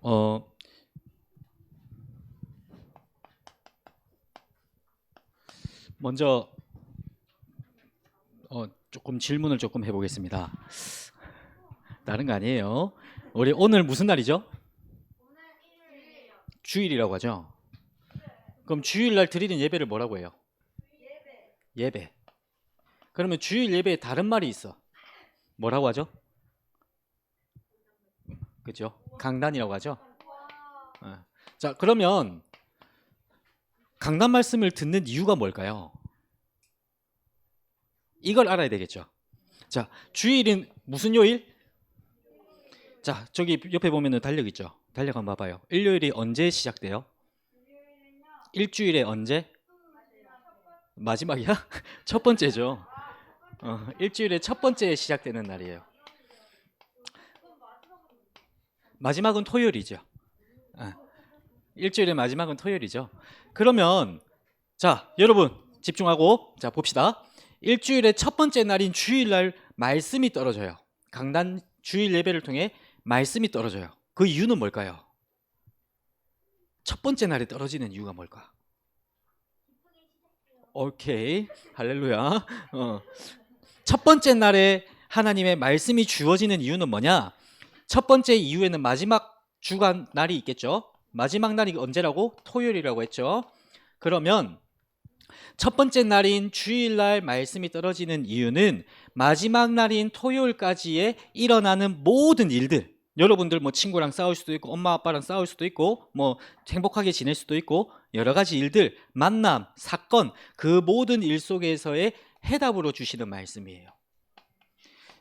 어, 먼저 조금 질문을 조금 해보겠습니다. 다른 거 아니에요. 우리 오늘 무슨 날이죠? 주일이라고 하죠. 그럼 주일날 드리는 예배를 뭐라고 해요? 예배. 그러면 주일 예배에 다른 말이 있어. 뭐라고 하죠? 그죠? 강단이라고 하죠. 자, 그러면 강단 말씀을 듣는 이유가 뭘까요? 이걸 알아야 되겠죠. 자, 주일은 무슨 요일? 자, 저기 옆에 보면은 달력 있죠. 달력 한번 봐봐요. 일요일이 언제 시작돼요? 일주일에 언제? 마지막이야? 첫 번째죠. 일주일에 첫 번째 시작되는 날이에요. 마지막은 토요일이죠. 일주일의 마지막은 토요일이죠. 그러면 자, 여러분 집중하고 자 봅시다. 일주일의 첫 번째 날인 주일날 말씀이 떨어져요. 강단 주일 예배를 통해 말씀이 떨어져요. 그 이유는 뭘까요? 첫 번째 날에 떨어지는 이유가 뭘까? 오케이, 할렐루야. 첫 번째 날에 하나님의 말씀이 주어지는 이유는 뭐냐? 첫 번째 이유에는 마지막 주간 날이 있겠죠. 마지막 날이 언제라고? 토요일이라고 했죠. 그러면 첫 번째 날인 주일날 말씀이 떨어지는 이유는 마지막 날인 토요일까지에 일어나는 모든 일들, 여러분들 뭐 친구랑 싸울 수도 있고 엄마 아빠랑 싸울 수도 있고 뭐 행복하게 지낼 수도 있고 여러 가지 일들, 만남, 사건, 그 모든 일 속에서의 해답으로 주시는 말씀이에요.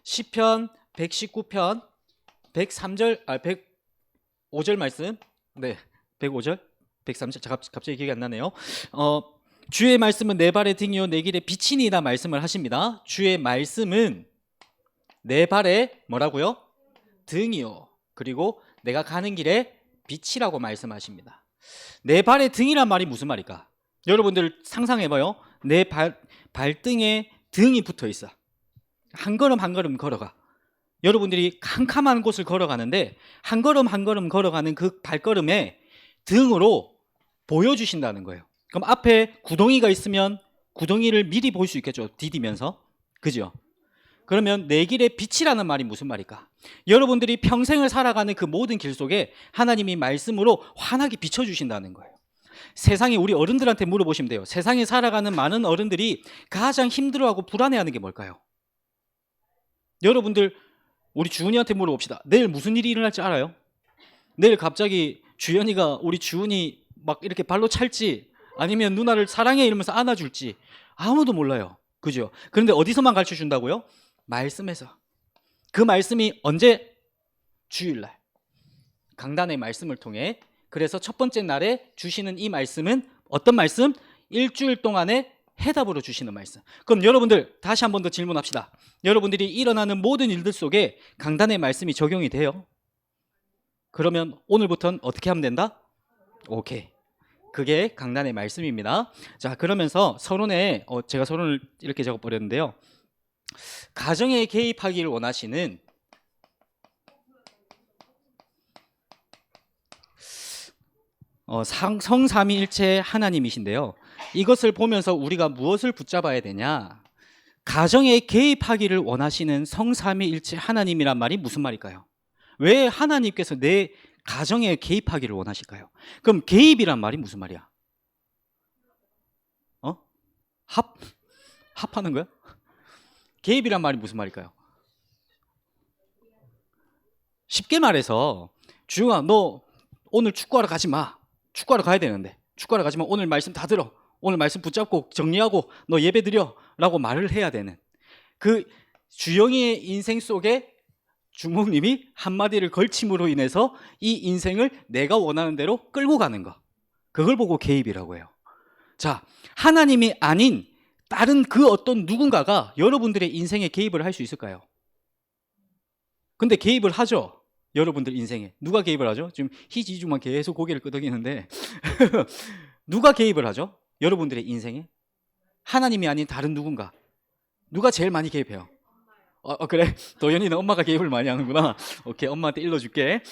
시편 119편 103절 105절 말씀. 네. 105절 103절 갑자기 기억이 안 나네요. 주의 말씀은 내 발의 등이요 내 길의 빛이니이다 말씀을 하십니다. 주의 말씀은 내 발의 뭐라고요? 등이요. 그리고 내가 가는 길에 빛이라고 말씀하십니다. 내 발의 등이란 말이 무슨 말일까? 여러분들 상상해봐요. 내 발등에 등이 붙어 있어. 한 걸음 한 걸음 걸어가. 여러분들이 캄캄한 곳을 걸어가는데 한 걸음 한 걸음 걸어가는 그 발걸음에 등으로 보여주신다는 거예요. 그럼 앞에 구덩이가 있으면 구덩이를 미리 볼 수 있겠죠. 디디면서. 그죠? 그러면 내 길의 빛이라는 말이 무슨 말일까? 여러분들이 평생을 살아가는 그 모든 길 속에 하나님이 말씀으로 환하게 비춰주신다는 거예요. 세상에 우리 어른들한테 물어보시면 돼요. 세상에 살아가는 많은 어른들이 가장 힘들어하고 불안해하는 게 뭘까요? 여러분들 우리 주은이한테 물어봅시다. 내일 무슨 일이 일어날지 알아요? 내일 갑자기 주연이가 우리 주은이 막 이렇게 발로 찰지 아니면 누나를 사랑해 이러면서 안아줄지 아무도 몰라요. 그죠? 그런데 어디서만 가르쳐 준다고요? 말씀에서. 그 말씀이 언제? 주일날 강단의 말씀을 통해. 그래서 첫 번째 날에 주시는 이 말씀은 어떤 말씀? 일주일 동안의 해답으로 주시는 말씀. 그럼 여러분들 다시 한 번 더 질문합시다. 여러분들이 일어나는 모든 일들 속에 강단의 말씀이 적용이 돼요? 그러면 오늘부터는 어떻게 하면 된다? 오케이. 그게 강단의 말씀입니다. 자, 그러면서 서론에 제가 서론을 이렇게 적어버렸는데요. 가정에 개입하기를 원하시는 성삼위일체 하나님이신데요. 이것을 보면서 우리가 무엇을 붙잡아야 되냐? 가정에 개입하기를 원하시는 성삼위일체 하나님이란 말이 무슨 말일까요? 왜 하나님께서 내 가정에 개입하기를 원하실까요? 그럼 개입이란 말이 무슨 말이야? 합하는 거야? 개입이란 말이 무슨 말일까요? 쉽게 말해서 주영아 너 오늘 축구하러 가지 마. 축구하러 가야 되는데 축구하러 가지만 오늘 말씀 다 들어. 오늘 말씀 붙잡고 정리하고 너 예배 드려 라고 말을 해야 되는 그 주영이의 인생 속에 주목님이 한마디를 걸침으로 인해서 이 인생을 내가 원하는 대로 끌고 가는 거, 그걸 보고 개입이라고 해요. 자, 하나님이 아닌 다른 그 어떤 누군가가 여러분들의 인생에 개입을 할 수 있을까요? 근데 개입을 하죠. 여러분들 인생에 누가 개입을 하죠? 지금 희지중만 계속 고개를 끄덕이는데 누가 개입을 하죠? 여러분들의 인생에 하나님이 아닌 다른 누군가. 누가 제일 많이 개입해요? 그래? 도연이는 엄마가 개입을 많이 하는구나. 오케이, 엄마한테 일러줄게.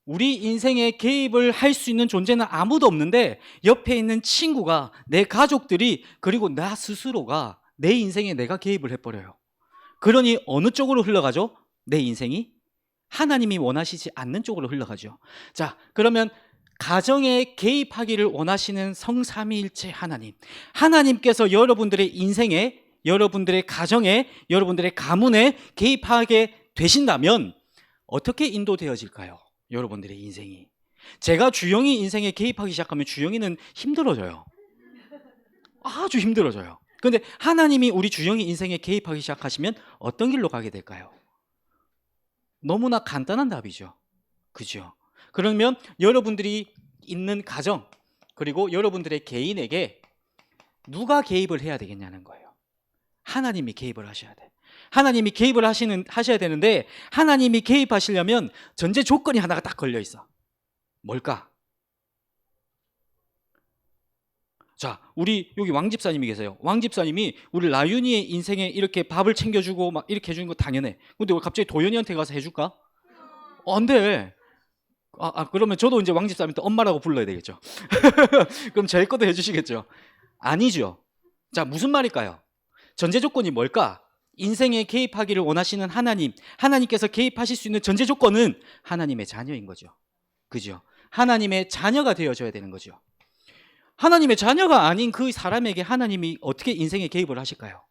우리 인생에 개입을 할 수 있는 존재는 아무도 없는데 옆에 있는 친구가, 내 가족들이, 그리고 나 스스로가 내 인생에 내가 개입을 해버려요. 그러니 어느 쪽으로 흘러가죠? 내 인생이 하나님이 원하시지 않는 쪽으로 흘러가죠. 자, 그러면 가정에 개입하기를 원하시는 성삼위일체 하나님, 하나님께서 여러분들의 인생에, 여러분들의 가정에, 여러분들의 가문에 개입하게 되신다면 어떻게 인도되어질까요? 여러분들의 인생이. 제가 주영이 인생에 개입하기 시작하면 주영이는 힘들어져요. 아주 힘들어져요. 그런데 하나님이 우리 주영이 인생에 개입하기 시작하시면 어떤 길로 가게 될까요? 너무나 간단한 답이죠. 그죠? 그러면 여러분들이 있는 가정, 그리고 여러분들의 개인에게 누가 개입을 해야 되겠냐는 거예요. 하나님이 개입을 하셔야 돼. 하나님이 개입을 하셔야 되는데, 하나님이 개입하시려면 전제 조건이 하나가 딱 걸려 있어. 뭘까? 자, 우리 여기 왕 집사님이 계세요. 왕 집사님이 우리 라윤이의 인생에 이렇게 밥을 챙겨주고 막 이렇게 해주는 거 당연해. 근데 왜 갑자기 도연이한테 가서 해줄까? 안 돼. 그러면 저도 이제 왕 집사님한테 엄마라고 불러야 되겠죠. 그럼 제 것도 해주시겠죠? 아니죠. 자, 무슨 말일까요? 전제 조건이 뭘까? 인생에 개입하기를 원하시는 하나님, 하나님께서 개입하실 수 있는 전제 조건은 하나님의 자녀인 거죠. 그죠? 하나님의 자녀가 되어줘야 되는 거죠. 하나님의 자녀가 아닌 그 사람에게 하나님이 어떻게 인생에 개입을 하실까요?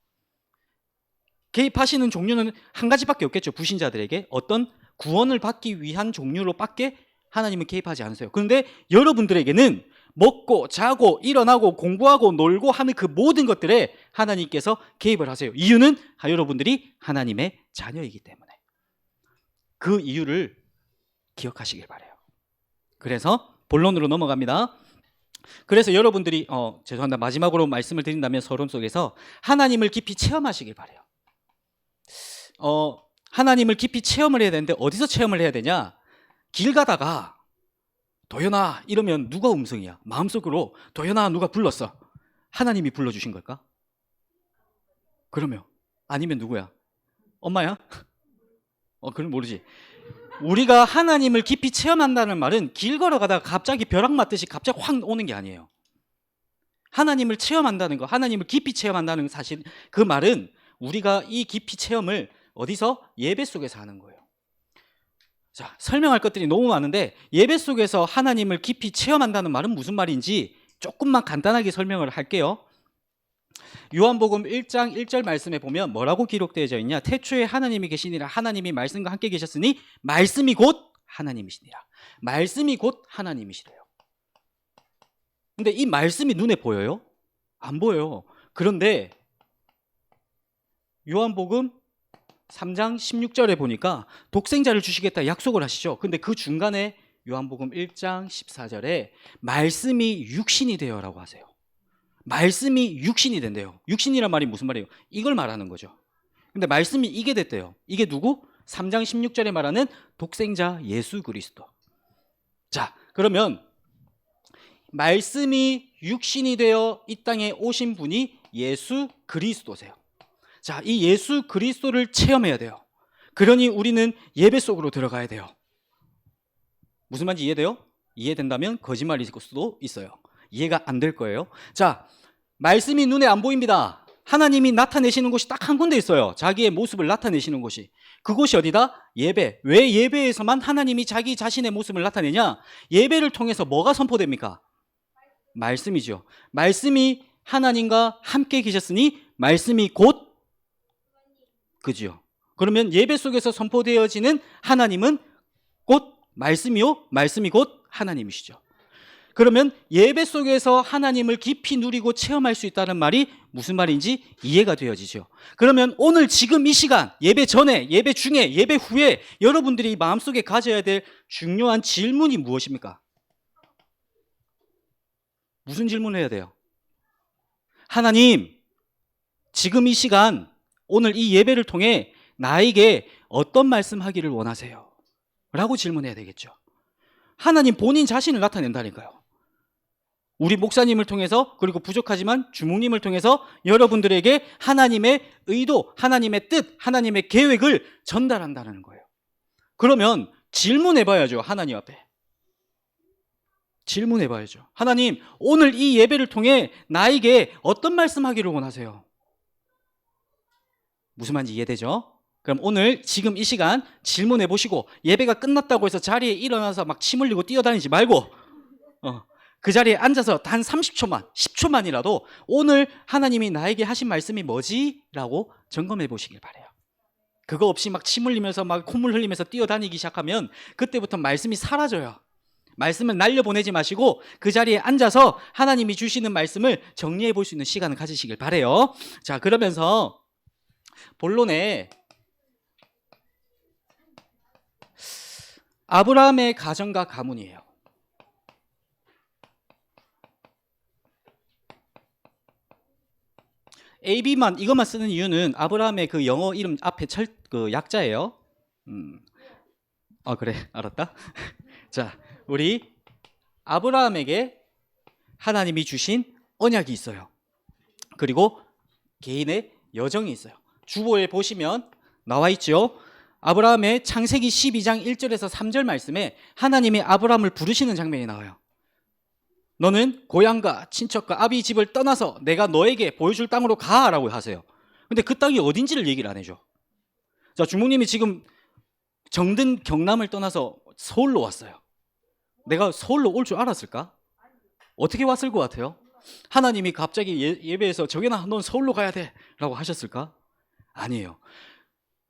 개입하시는 종류는 한 가지밖에 없겠죠. 불신자들에게 어떤 구원을 받기 위한 종류로밖에 하나님은 개입하지 않으세요. 그런데 여러분들에게는 먹고 자고 일어나고 공부하고 놀고 하는 그 모든 것들에 하나님께서 개입을 하세요. 이유는 여러분들이 하나님의 자녀이기 때문에. 그 이유를 기억하시길 바라요. 그래서 본론으로 넘어갑니다. 그래서 여러분들이 죄송합니다. 마지막으로 말씀을 드린다면 서론 속에서 하나님을 깊이 체험하시길 바라요. 하나님을 깊이 체험을 해야 되는데 어디서 체험을 해야 되냐? 길 가다가 도연아 이러면 누가 음성이야? 마음속으로 도연아 누가 불렀어? 하나님이 불러주신 걸까? 그러면 아니면 누구야? 엄마야? 그건 모르지. 우리가 하나님을 깊이 체험한다는 말은 길 걸어가다가 갑자기 벼락 맞듯이 갑자기 확 오는 게 아니에요. 하나님을 체험한다는 거, 하나님을 깊이 체험한다는 사실, 그 말은 우리가 이 깊이 체험을 어디서? 예배 속에서 하는 거예요. 자, 설명할 것들이 너무 많은데 예배 속에서 하나님을 깊이 체험한다는 말은 무슨 말인지 조금만 간단하게 설명을 할게요. 요한복음 1장 1절 말씀에 보면 뭐라고 기록되어져 있냐? 태초에 하나님이 계시니라. 하나님이 말씀과 함께 계셨으니 말씀이 곧 하나님이시니라. 말씀이 곧 하나님이시래요. 근데 이 말씀이 눈에 보여요? 안 보여요. 그런데 요한복음 3장 16절에 보니까 독생자를 주시겠다 약속을 하시죠. 근데 그 중간에 요한복음 1장 14절에 말씀이 육신이 되어라고 하세요. 말씀이 육신이 된대요. 육신이란 말이 무슨 말이에요? 이걸 말하는 거죠. 근데 말씀이 이게 됐대요. 이게 누구? 3장 16절에 말하는 독생자 예수 그리스도. 자, 그러면 말씀이 육신이 되어 이 땅에 오신 분이 예수 그리스도세요. 자, 이 예수 그리스도를 체험해야 돼요. 그러니 우리는 예배 속으로 들어가야 돼요. 무슨 말인지 이해돼요? 이해된다면 거짓말일 수도 있어요. 이해가 안 될 거예요. 자, 말씀이 눈에 안 보입니다. 하나님이 나타내시는 곳이 딱 한 군데 있어요. 자기의 모습을 나타내시는 곳이. 그곳이 어디다? 예배. 왜 예배에서만 하나님이 자기 자신의 모습을 나타내냐? 예배를 통해서 뭐가 선포됩니까? 말씀이죠. 말씀이 하나님과 함께 계셨으니 말씀이 곧, 그죠? 그러면 예배 속에서 선포되어지는 하나님은 곧 말씀이요, 말씀이 곧 하나님이시죠. 그러면 예배 속에서 하나님을 깊이 누리고 체험할 수 있다는 말이 무슨 말인지 이해가 되어지죠. 그러면 오늘 지금 이 시간, 예배 전에, 예배 중에, 예배 후에 여러분들이 마음속에 가져야 될 중요한 질문이 무엇입니까? 무슨 질문을 해야 돼요? 하나님, 지금 이 시간, 오늘 이 예배를 통해 나에게 어떤 말씀하기를 원하세요? 라고 질문해야 되겠죠. 하나님 본인 자신을 나타낸다니까요. 우리 목사님을 통해서, 그리고 부족하지만 주목님을 통해서 여러분들에게 하나님의 의도, 하나님의 뜻, 하나님의 계획을 전달한다는 거예요. 그러면 질문해봐야죠. 하나님 앞에. 질문해 봐야죠. 하나님, 오늘 이 예배를 통해 나에게 어떤 말씀하기를 원하세요? 무슨 말인지 이해되죠? 그럼 오늘 지금 이 시간 질문해 보시고, 예배가 끝났다고 해서 자리에 일어나서 막 침 흘리고 뛰어다니지 말고 그 자리에 앉아서 단 30초만, 10초만이라도 오늘 하나님이 나에게 하신 말씀이 뭐지? 라고 점검해 보시길 바라요. 그거 없이 막 침 흘리면서 막 콧물 흘리면서 뛰어다니기 시작하면 그때부터 말씀이 사라져요. 말씀을 날려보내지 마시고 그 자리에 앉아서 하나님이 주시는 말씀을 정리해 볼 수 있는 시간을 가지시길 바라요. 자, 그러면서 본론에 아브라함의 가정과 가문이에요. AB만 이것만 쓰는 이유는 아브라함의 그 영어 이름 앞에 그 약자예요. 그래, 알았다. 자, 우리 아브라함에게 하나님이 주신 언약이 있어요. 그리고 개인의 여정이 있어요. 주보에 보시면 나와 있죠. 아브라함의 창세기 12장 1절에서 3절 말씀에 하나님이 아브라함을 부르시는 장면이 나와요. 너는 고향과 친척과 아비 집을 떠나서 내가 너에게 보여줄 땅으로 가라고 하세요. 근데 그 땅이 어딘지를 얘기를 안 해줘. 자, 주목님이 지금 정든 경남을 떠나서 서울로 왔어요. 내가 서울로 올 줄 알았을까? 어떻게 왔을 것 같아요? 하나님이 갑자기 예배에서 정연아, 넌 서울로 가야 돼 라고 하셨을까? 아니에요.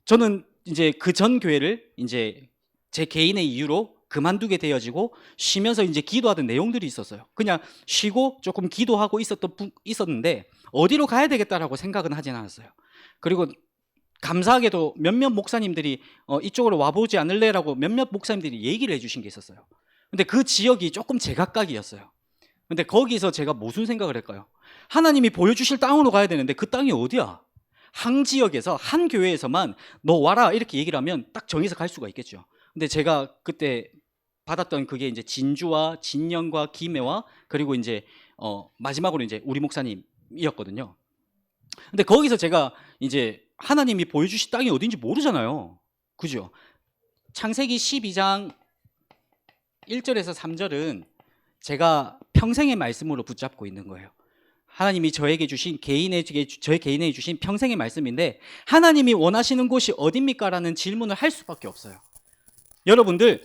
저는 이제 그 전 교회를 이제 제 개인의 이유로 그만두게 되어지고 쉬면서 이제 기도하던 내용들이 있었어요. 그냥 쉬고 조금 기도하고 있었는데 어디로 가야 되겠다라고 생각은 하진 않았어요. 그리고 감사하게도 몇몇 목사님들이 이쪽으로 와보지 않을래라고 몇몇 목사님들이 얘기를 해주신 게 있었어요. 근데 그 지역이 조금 제각각이었어요. 근데 거기서 제가 무슨 생각을 할까요? 하나님이 보여주실 땅으로 가야 되는데 그 땅이 어디야? 한 지역에서 한 교회에서만 너 와라 이렇게 얘기를 하면 딱 정해서 갈 수가 있겠죠. 근데 제가 그때 받았던 그게 이제 진주와 진영과 김해와 그리고 이제 마지막으로 이제 우리 목사님이었거든요. 근데 거기서 제가 이제 하나님이 보여주신 땅이 어딘지 모르잖아요. 그죠? 창세기 12장 1절에서 3절은 제가 평생의 말씀으로 붙잡고 있는 거예요. 하나님이 저에게 주신 저의 개인에게 주신 평생의 말씀인데 하나님이 원하시는 곳이 어딥니까? 라는 질문을 할 수밖에 없어요. 여러분들,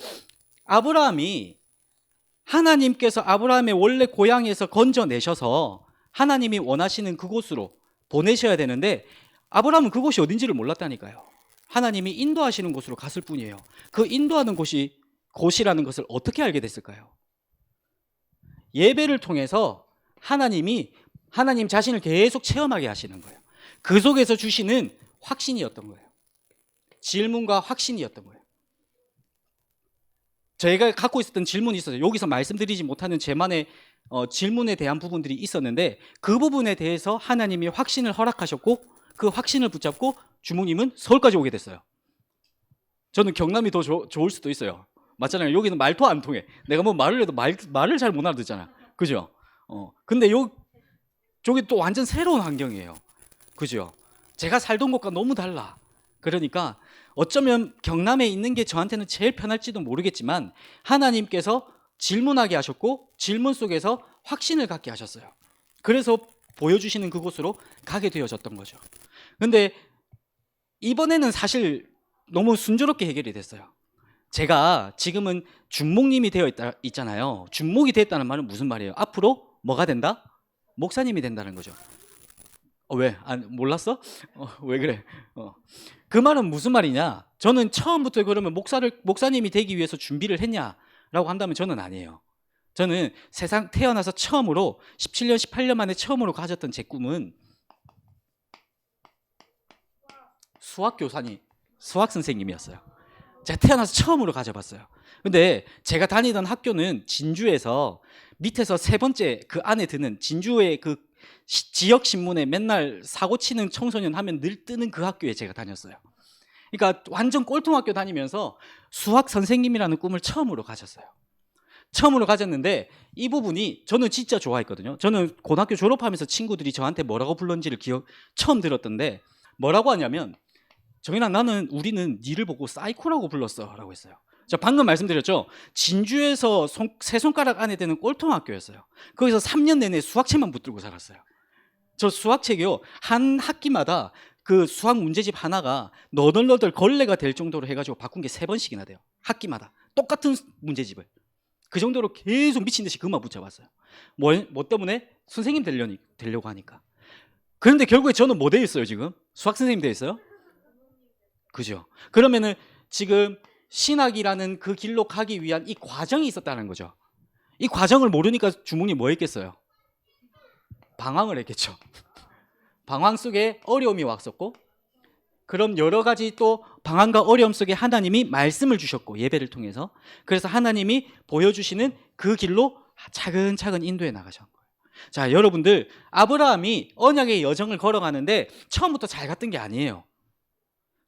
아브라함이 하나님께서 아브라함의 원래 고향에서 건져내셔서 하나님이 원하시는 그곳으로 보내셔야 되는데 아브라함은 그곳이 어딘지를 몰랐다니까요. 하나님이 인도하시는 곳으로 갔을 뿐이에요. 그 인도하는 곳이라는 것을 어떻게 알게 됐을까요? 예배를 통해서 하나님 자신을 계속 체험하게 하시는 거예요. 그 속에서 주시는 확신이었던 거예요. 질문과 확신이었던 거예요. 저희가 갖고 있었던 질문이 있어요. 여기서 말씀드리지 못하는 제만의 질문에 대한 부분들이 있었는데 그 부분에 대해서 하나님이 확신을 허락하셨고 그 확신을 붙잡고 주목님은 서울까지 오게 됐어요. 저는 경남이 더 좋을 수도 있어요. 맞잖아요. 여기는 말도 안 통해. 내가 뭐 말을 해도 말을 잘 못 알아듣잖아. 그죠? 근데 저기 또 완전 새로운 환경이에요. 그죠? 제가 살던 곳과 너무 달라. 그러니까 어쩌면 경남에 있는 게 저한테는 제일 편할지도 모르겠지만 하나님께서 질문하게 하셨고 질문 속에서 확신을 갖게 하셨어요. 그래서 보여주시는 그곳으로 가게 되어졌던 거죠. 근데 이번에는 사실 너무 순조롭게 해결이 됐어요. 제가 지금은 준목님이 되어 있잖아요. 준목이 됐다는 말은 무슨 말이에요? 앞으로 뭐가 된다? 목사님이 된다는 거죠. 왜? 몰랐어? 왜 그래? 그 말은 무슨 말이냐? 저는 처음부터 그러면 목사님이 되기 위해서 준비를 했냐라고 한다면 저는 아니에요. 저는 세상 태어나서 처음으로 17년, 18년 만에 처음으로 가졌던 제 꿈은 수학 선생님이었어요. 제가 태어나서 처음으로 가져봤어요. 근데 제가 다니던 학교는 진주에서 밑에서 세 번째 그 안에 드는 진주의 그 지역 신문에 맨날 사고 치는 청소년 하면 늘 뜨는 그 학교에 제가 다녔어요. 그러니까 완전 꼴통학교 다니면서 수학 선생님이라는 꿈을 처음으로 가졌어요. 처음으로 가졌는데 이 부분이 저는 진짜 좋아했거든요. 저는 고등학교 졸업하면서 친구들이 저한테 뭐라고 불렀는지를 처음 들었던데 뭐라고 하냐면 정인아 우리는 니를 보고 사이코라고 불렀어 라고 했어요. 저 방금 말씀드렸죠. 진주에서 세 손가락 안에 드는 꼴통 학교였어요. 거기서 3년 내내 수학책만 붙들고 살았어요. 저 수학책이요, 한 학기마다 그 수학 문제집 하나가 너덜너덜 걸레가 될 정도로 해가지고 바꾼 게 3번씩이나 돼요. 학기마다 똑같은 문제집을. 그 정도로 계속 미친 듯이 그만 붙여봤어요. 뭐 때문에? 선생님 되려고 하니까. 그런데 결국에 저는 뭐 돼 있어요 지금? 수학 선생님 돼 있어요? 그죠? 그러면은 지금 신학이라는 그 길로 가기 위한 이 과정이 있었다는 거죠. 이 과정을 모르니까 주몽이 뭐 했겠어요? 방황을 했겠죠. 방황 속에 어려움이 왔었고, 그럼 여러 가지 또 방황과 어려움 속에 하나님이 말씀을 주셨고, 예배를 통해서. 그래서 하나님이 보여주시는 그 길로 차근차근 인도해 나가신 거예요. 자, 여러분들, 아브라함이 언약의 여정을 걸어가는데 처음부터 잘 갔던 게 아니에요.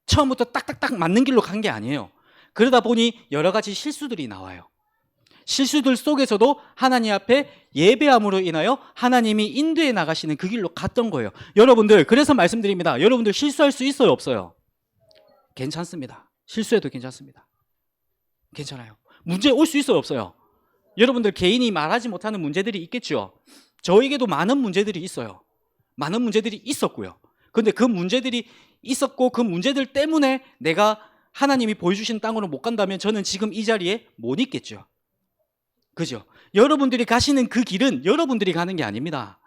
처음부터 딱딱딱 맞는 길로 간 게 아니에요. 그러다 보니 여러 가지 실수들이 나와요. 실수들 속에서도 하나님 앞에 예배함으로 인하여 하나님이 인도해 나가시는 그 길로 갔던 거예요. 여러분들, 그래서 말씀드립니다. 여러분들 실수할 수 있어요, 없어요? 괜찮습니다. 실수해도 괜찮습니다. 괜찮아요. 문제 올 수 있어요, 없어요? 여러분들 개인이 말하지 못하는 문제들이 있겠죠. 저에게도 많은 문제들이 있어요. 많은 문제들이 있었고요. 그런데 그 문제들이 있었고, 그 문제들 때문에 내가 하나님이 보여주신 땅으로 못 간다면 저는 지금 이 자리에 못 있겠죠. 그죠? 여러분들이 가시는 그 길은 여러분들이 가는 게 아닙니다.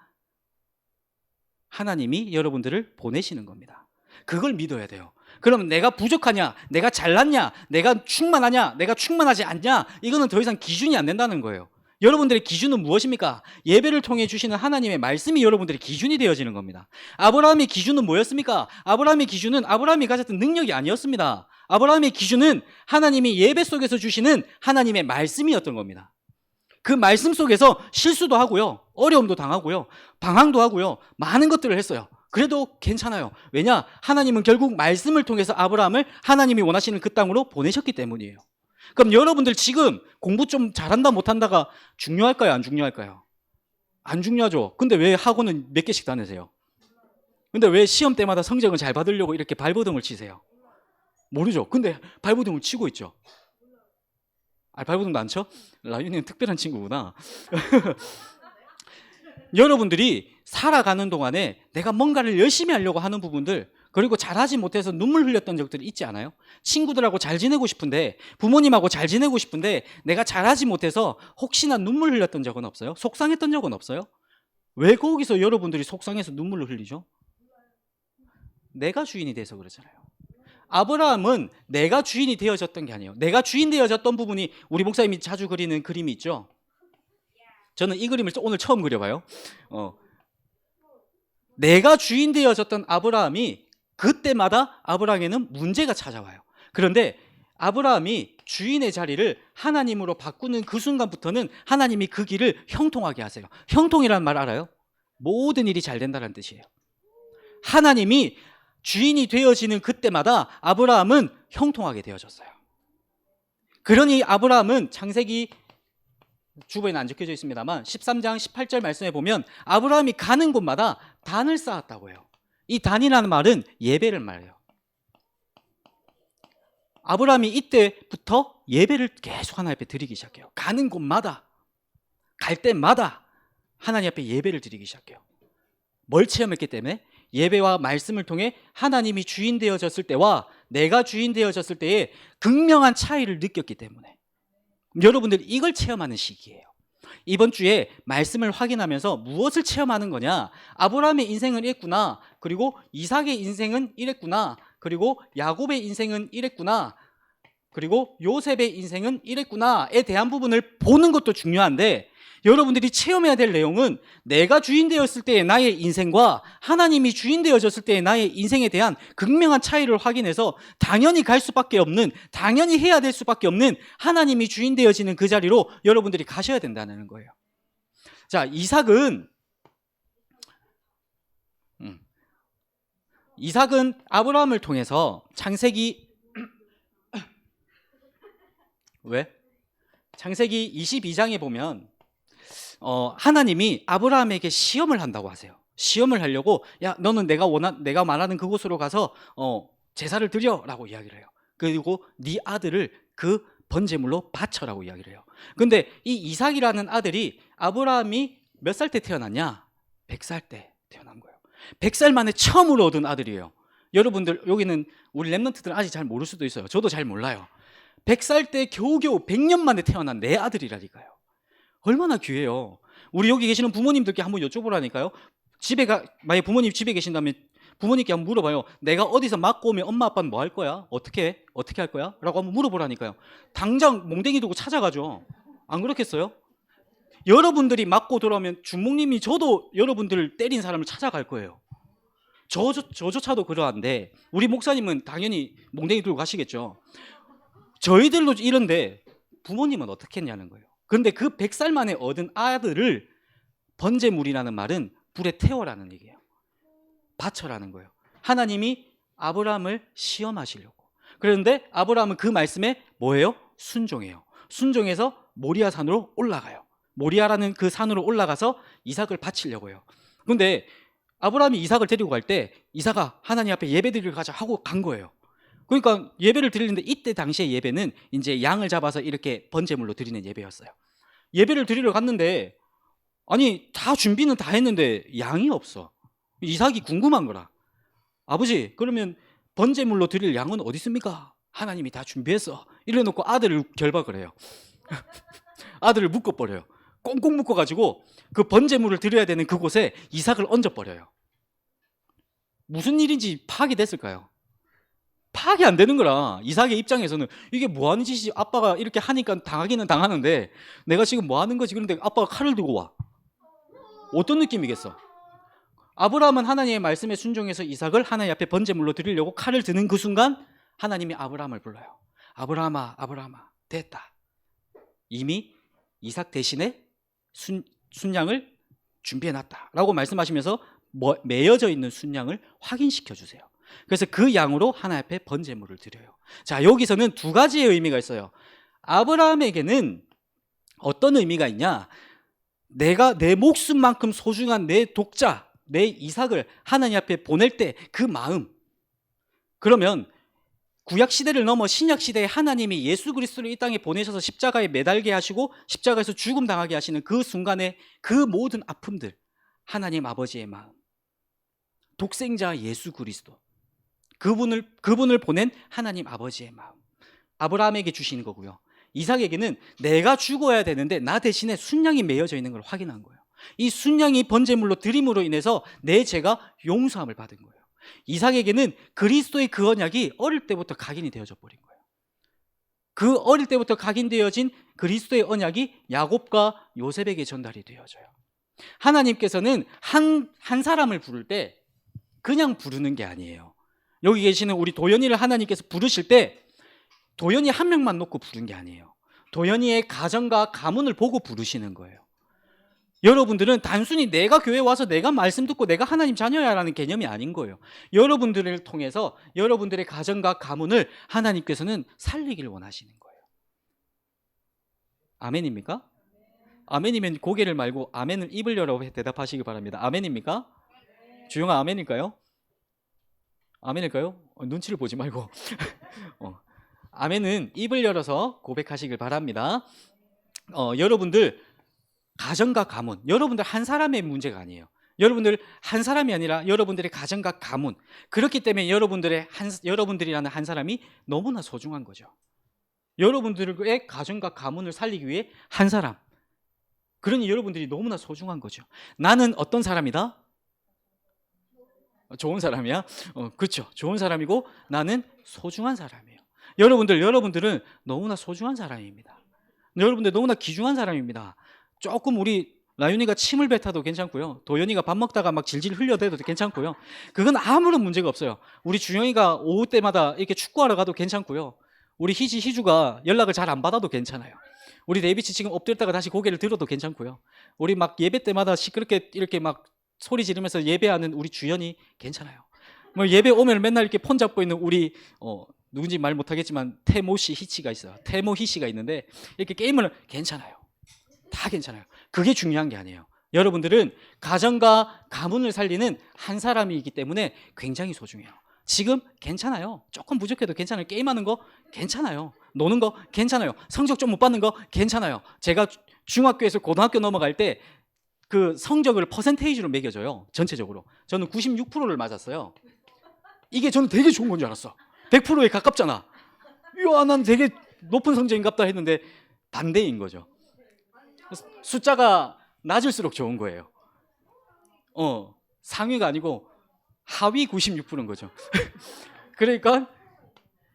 하나님이 여러분들을 보내시는 겁니다. 그걸 믿어야 돼요. 그럼 내가 부족하냐, 내가 잘났냐, 내가 충만하냐, 내가 충만하지 않냐, 이거는 더 이상 기준이 안 된다는 거예요. 여러분들의 기준은 무엇입니까? 예배를 통해 주시는 하나님의 말씀이 여러분들의 기준이 되어지는 겁니다. 아브라함의 기준은 뭐였습니까? 아브라함의 기준은 아브라함이 가졌던 능력이 아니었습니다. 아브라함의 기준은 하나님이 예배 속에서 주시는 하나님의 말씀이었던 겁니다. 그 말씀 속에서 실수도 하고요, 어려움도 당하고요, 방황도 하고요, 많은 것들을 했어요. 그래도 괜찮아요. 왜냐? 하나님은 결국 말씀을 통해서 아브라함을 하나님이 원하시는 그 땅으로 보내셨기 때문이에요. 그럼 여러분들 지금 공부 좀 잘한다 못한다가 중요할까요, 안 중요할까요? 안 중요하죠. 근데 왜 학원은 몇 개씩 다니세요? 근데 왜 시험 때마다 성적을 잘 받으려고 이렇게 발버둥을 치세요? 모르죠. 근데 발버둥을 치고 있죠. 발버둥도 안 쳐? 라윤이는 특별한 친구구나. 여러분들이 살아가는 동안에 내가 뭔가를 열심히 하려고 하는 부분들, 그리고 잘하지 못해서 눈물 흘렸던 적들이 있지 않아요? 친구들하고 잘 지내고 싶은데, 부모님하고 잘 지내고 싶은데 내가 잘하지 못해서 혹시나 눈물 흘렸던 적은 없어요? 속상했던 적은 없어요? 왜 거기서 여러분들이 속상해서 눈물을 흘리죠? 내가 주인이 돼서 그러잖아요. 아브라함은 내가 주인이 되어졌던 게 아니에요. 내가 주인 되어졌던 부분이, 우리 목사님이 자주 그리는 그림이 있죠. 저는 이 그림을 오늘 처음 그려봐요. 내가 주인 되어졌던 아브라함이 그때마다 아브라함에는 문제가 찾아와요. 그런데 아브라함이 주인의 자리를 하나님으로 바꾸는 그 순간부터는 하나님이 그 길을 형통하게 하세요. 형통이라는 말 알아요? 모든 일이 잘 된다는 뜻이에요. 하나님이 주인이 되어지는 그때마다 아브라함은 형통하게 되어졌어요. 그러니 아브라함은 창세기 주보에는 안 적혀져 있습니다만 13장 18절 말씀에 보면 아브라함이 가는 곳마다 단을 쌓았다고 해요. 이 단이라는 말은 예배를 말해요. 아브라함이 이때부터 예배를 계속 하나님 앞에 드리기 시작해요. 가는 곳마다, 갈 때마다 하나님 앞에 예배를 드리기 시작해요. 뭘 체험했기 때문에? 예배와 말씀을 통해 하나님이 주인 되어졌을 때와 내가 주인 되어졌을 때의 극명한 차이를 느꼈기 때문에. 여러분들 이걸 체험하는 시기예요. 이번 주에 말씀을 확인하면서 무엇을 체험하는 거냐? 아브라함의 인생은 이랬구나, 그리고 이삭의 인생은 이랬구나, 그리고 야곱의 인생은 이랬구나, 그리고 요셉의 인생은 이랬구나에 대한 부분을 보는 것도 중요한데, 여러분들이 체험해야 될 내용은 내가 주인 되었을 때의 나의 인생과 하나님이 주인 되어졌을 때의 나의 인생에 대한 극명한 차이를 확인해서 당연히 갈 수밖에 없는, 당연히 해야 될 수밖에 없는 하나님이 주인 되어지는 그 자리로 여러분들이 가셔야 된다는 거예요. 자, 이삭은 아브라함을 통해서 창세기 창세기 22장에 보면 하나님이 아브라함에게 시험을 한다고 하세요. 시험을 하려고, 야, 너는 내가 말하는 그곳으로 가서 제사를 드려라고 이야기를 해요. 그리고 네 아들을 그 번제물로 바쳐라고 이야기를 해요. 근데 이 이삭이라는 아들이 아브라함이 몇 살 때 태어났냐? 100살 때 태어난 거예요. 100살 만에 처음으로 얻은 아들이에요. 여러분들 여기는 우리 랩런트들은 아직 잘 모를 수도 있어요. 저도 잘 몰라요. 100살 때 겨우겨우 100년 만에 태어난 내 아들이라니까요. 얼마나 귀해요. 우리 여기 계시는 부모님들께 한번 여쭤보라니까요. 만약 부모님 집에 계신다면 부모님께 한번 물어봐요. 내가 어디서 맞고 오면 엄마 아빠는 뭐 할 거야? 어떻게 할 거야? 라고 한번 물어보라니까요. 당장 몽댕이 두고 찾아가죠. 안 그렇겠어요? 여러분들이 맞고 돌아오면 주목님이 저도 여러분들을 때린 사람을 찾아갈 거예요. 저조차도 그러한데 우리 목사님은 당연히 몽댕이 들고 가시겠죠. 저희들도 이런데 부모님은 어떻게 했냐는 거예요. 그런데 그 100살 만에 얻은 아들을 번제물이라는 말은 불에 태워라는 얘기예요. 바쳐라는 거예요. 하나님이 아브라함을 시험하시려고. 그런데 아브라함은 그 말씀에 뭐예요? 순종해요. 순종해서 모리아 산으로 올라가요. 모리아라는 그 산으로 올라가서 이삭을 바치려고 해요. 그런데 아브라함이 이삭을 데리고 갈 때 이삭아 하나님 앞에 예배 드리러 가자 하고 간 거예요. 그러니까 예배를 드리는데 이때 당시의 예배는 이제 양을 잡아서 이렇게 번제물로 드리는 예배였어요. 예배를 드리러 갔는데 아니 다 준비는 다 했는데 양이 없어. 이삭이 궁금한 거라. 아버지 그러면 번제물로 드릴 양은 어디 있습니까? 하나님이 다 준비했어. 이래놓고 아들을 결박을 해요. 아들을 묶어버려요. 꽁꽁 묶어가지고 그 번제물을 드려야 되는 그곳에 이삭을 얹어버려요. 무슨 일인지 파악이 됐을까요? 파악이 안 되는 거라. 이삭의 입장에서는 이게 뭐 하는 짓이지? 아빠가 이렇게 하니까 당하기는 당하는데 내가 지금 뭐 하는 거지? 그런데 아빠가 칼을 들고 와. 어떤 느낌이겠어? 아브라함은 하나님의 말씀에 순종해서 이삭을 하나님 앞에 번제물로 드리려고 칼을 드는 그 순간 하나님이 아브라함을 불러요. 아브라함아, 아브라함아, 됐다. 이미 이삭 대신에 순양을 준비해놨다 라고 말씀하시면서 매여져 있는 순양을 확인시켜 주세요. 그래서 그 양으로 하나님 앞에 번제물을 드려요. 자, 여기서는 두 가지의 의미가 있어요. 아브라함에게는 어떤 의미가 있냐? 내가 내 목숨만큼 소중한 내 독자, 내 이삭을 하나님 앞에 보낼 때 그 마음. 그러면 구약 시대를 넘어 신약 시대에 하나님이 예수 그리스도를 이 땅에 보내셔서 십자가에 매달게 하시고 십자가에서 죽음 당하게 하시는 그 순간에 그 모든 아픔들, 하나님 아버지의 마음, 독생자 예수 그리스도, 그분을 보낸 하나님 아버지의 마음, 아브라함에게 주시는 거고요. 이삭에게는 내가 죽어야 되는데 나 대신에 순양이 매여져 있는 걸 확인한 거예요. 이 순양이 번제물로 드림으로 인해서 내 죄가 용서함을 받은 거예요. 이삭에게는 그리스도의 그 언약이 어릴 때부터 각인이 되어져 버린 거예요. 그 어릴 때부터 각인되어진 그리스도의 언약이 야곱과 요셉에게 전달이 되어져요. 하나님께서는 한 사람을 부를 때 그냥 부르는 게 아니에요. 여기 계시는 우리 도연이를 하나님께서 부르실 때 도연이 한 명만 놓고 부른 게 아니에요. 도연이의 가정과 가문을 보고 부르시는 거예요. 여러분들은 단순히 내가 교회에 와서 내가 말씀 듣고 내가 하나님 자녀야라는 개념이 아닌 거예요. 여러분들을 통해서 여러분들의 가정과 가문을 하나님께서는 살리기를 원하시는 거예요. 아멘입니까? 아멘이면 고개를 말고 아멘을 입을 열어 대답하시기 바랍니다. 아멘입니까? 주영아 아멘일까요? 아멘일까요? 눈치를 보지 말고 아멘은 입을 열어서 고백하시길 바랍니다. 여러분들 가정과 가문, 여러분들 한 사람의 문제가 아니에요. 여러분들 한 사람이 아니라 여러분들의 가정과 가문. 그렇기 때문에 여러분들이라는 한 사람이 너무나 소중한 거죠. 여러분들의 가정과 가문을 살리기 위해 한 사람. 그러니 여러분들이 너무나 소중한 거죠. 나는 어떤 사람이다? 좋은 사람이야? 그렇죠. 좋은 사람이고 나는 소중한 사람이에요. 여러분들은 너무나 소중한 사람입니다. 여러분들 너무나 귀중한 사람입니다. 조금 우리 라윤이가 침을 뱉어도 괜찮고요. 도연이가 밥 먹다가 막 질질 흘려대도 괜찮고요. 그건 아무런 문제가 없어요. 우리 주영이가 오후 때마다 이렇게 축구하러 가도 괜찮고요. 우리 희주가 연락을 잘 안 받아도 괜찮아요. 우리 데이비치 지금 엎드렸다가 다시 고개를 들어도 괜찮고요. 우리 막 예배 때마다 시끄럽게 이렇게 막 소리 지르면서 예배하는 우리 주연이 괜찮아요. 뭐 예배 오면 맨날 이렇게 폰 잡고 있는 우리 누군지 말 못하겠지만 태모시 히치가 있어요. 태모 히시가 있는데 이렇게 게임을 괜찮아요. 다 괜찮아요. 그게 중요한 게 아니에요. 여러분들은 가정과 가문을 살리는 한 사람이기 때문에 굉장히 소중해요. 지금 괜찮아요. 조금 부족해도 괜찮아요. 게임하는 거 괜찮아요. 노는 거 괜찮아요. 성적 좀 못 받는 거 괜찮아요. 제가 중학교에서 고등학교 넘어갈 때 그 성적을 퍼센테이지로 매겨줘요. 전체적으로. 저는 96%를 맞았어요. 이게 저는 되게 좋은 건 줄 알았어. 100%에 가깝잖아. 이야, 난 되게 높은 성적인갑다 했는데 반대인 거죠. 숫자가 낮을수록 좋은 거예요. 상위가 아니고 하위 96%인 거죠. 그러니까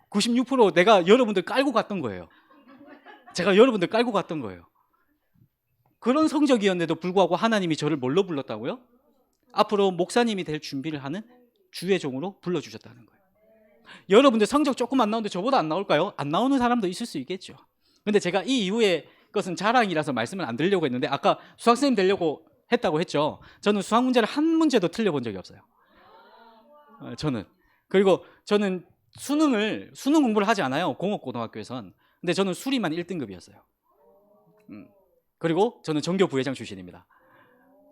96% 내가 여러분들 깔고 갔던 거예요. 제가 여러분들 깔고 갔던 거예요. 그런 성적이었는데도 불구하고 하나님이 저를 뭘로 불렀다고요? 앞으로 목사님이 될 준비를 하는 주의 종으로 불러주셨다는 거예요. 여러분들 성적 조금 안 나오는데 저보다 안 나올까요? 안 나오는 사람도 있을 수 있겠죠. 근데 제가 이 이후에 것은 자랑이라서 말씀을 안 드리려고 했는데, 아까 수학선생님 되려고 했다고 했죠. 저는 수학 문제를 한 문제도 틀려본 적이 없어요. 저는. 그리고 저는 수능 공부를 하지 않아요. 공업고등학교에선. 근데 저는 수리만 1등급이었어요. 그리고 저는 전교 부회장 출신입니다.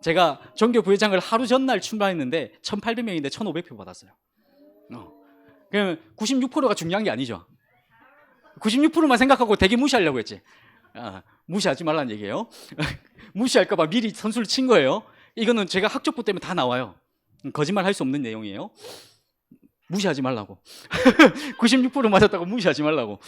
제가 전교 부회장을 하루 전날 출마했는데 1800명인데 1500표 받았어요. 그러면 96%가 중요한 게 아니죠. 96%만 생각하고 되게 무시하려고 했지. 무시하지 말라는 얘기예요. 무시할까 봐 미리 선수를 친 거예요. 이거는 제가 학적부 때문에 다 나와요. 거짓말 할 수 없는 내용이에요. 무시하지 말라고. 96% 맞았다고 무시하지 말라고.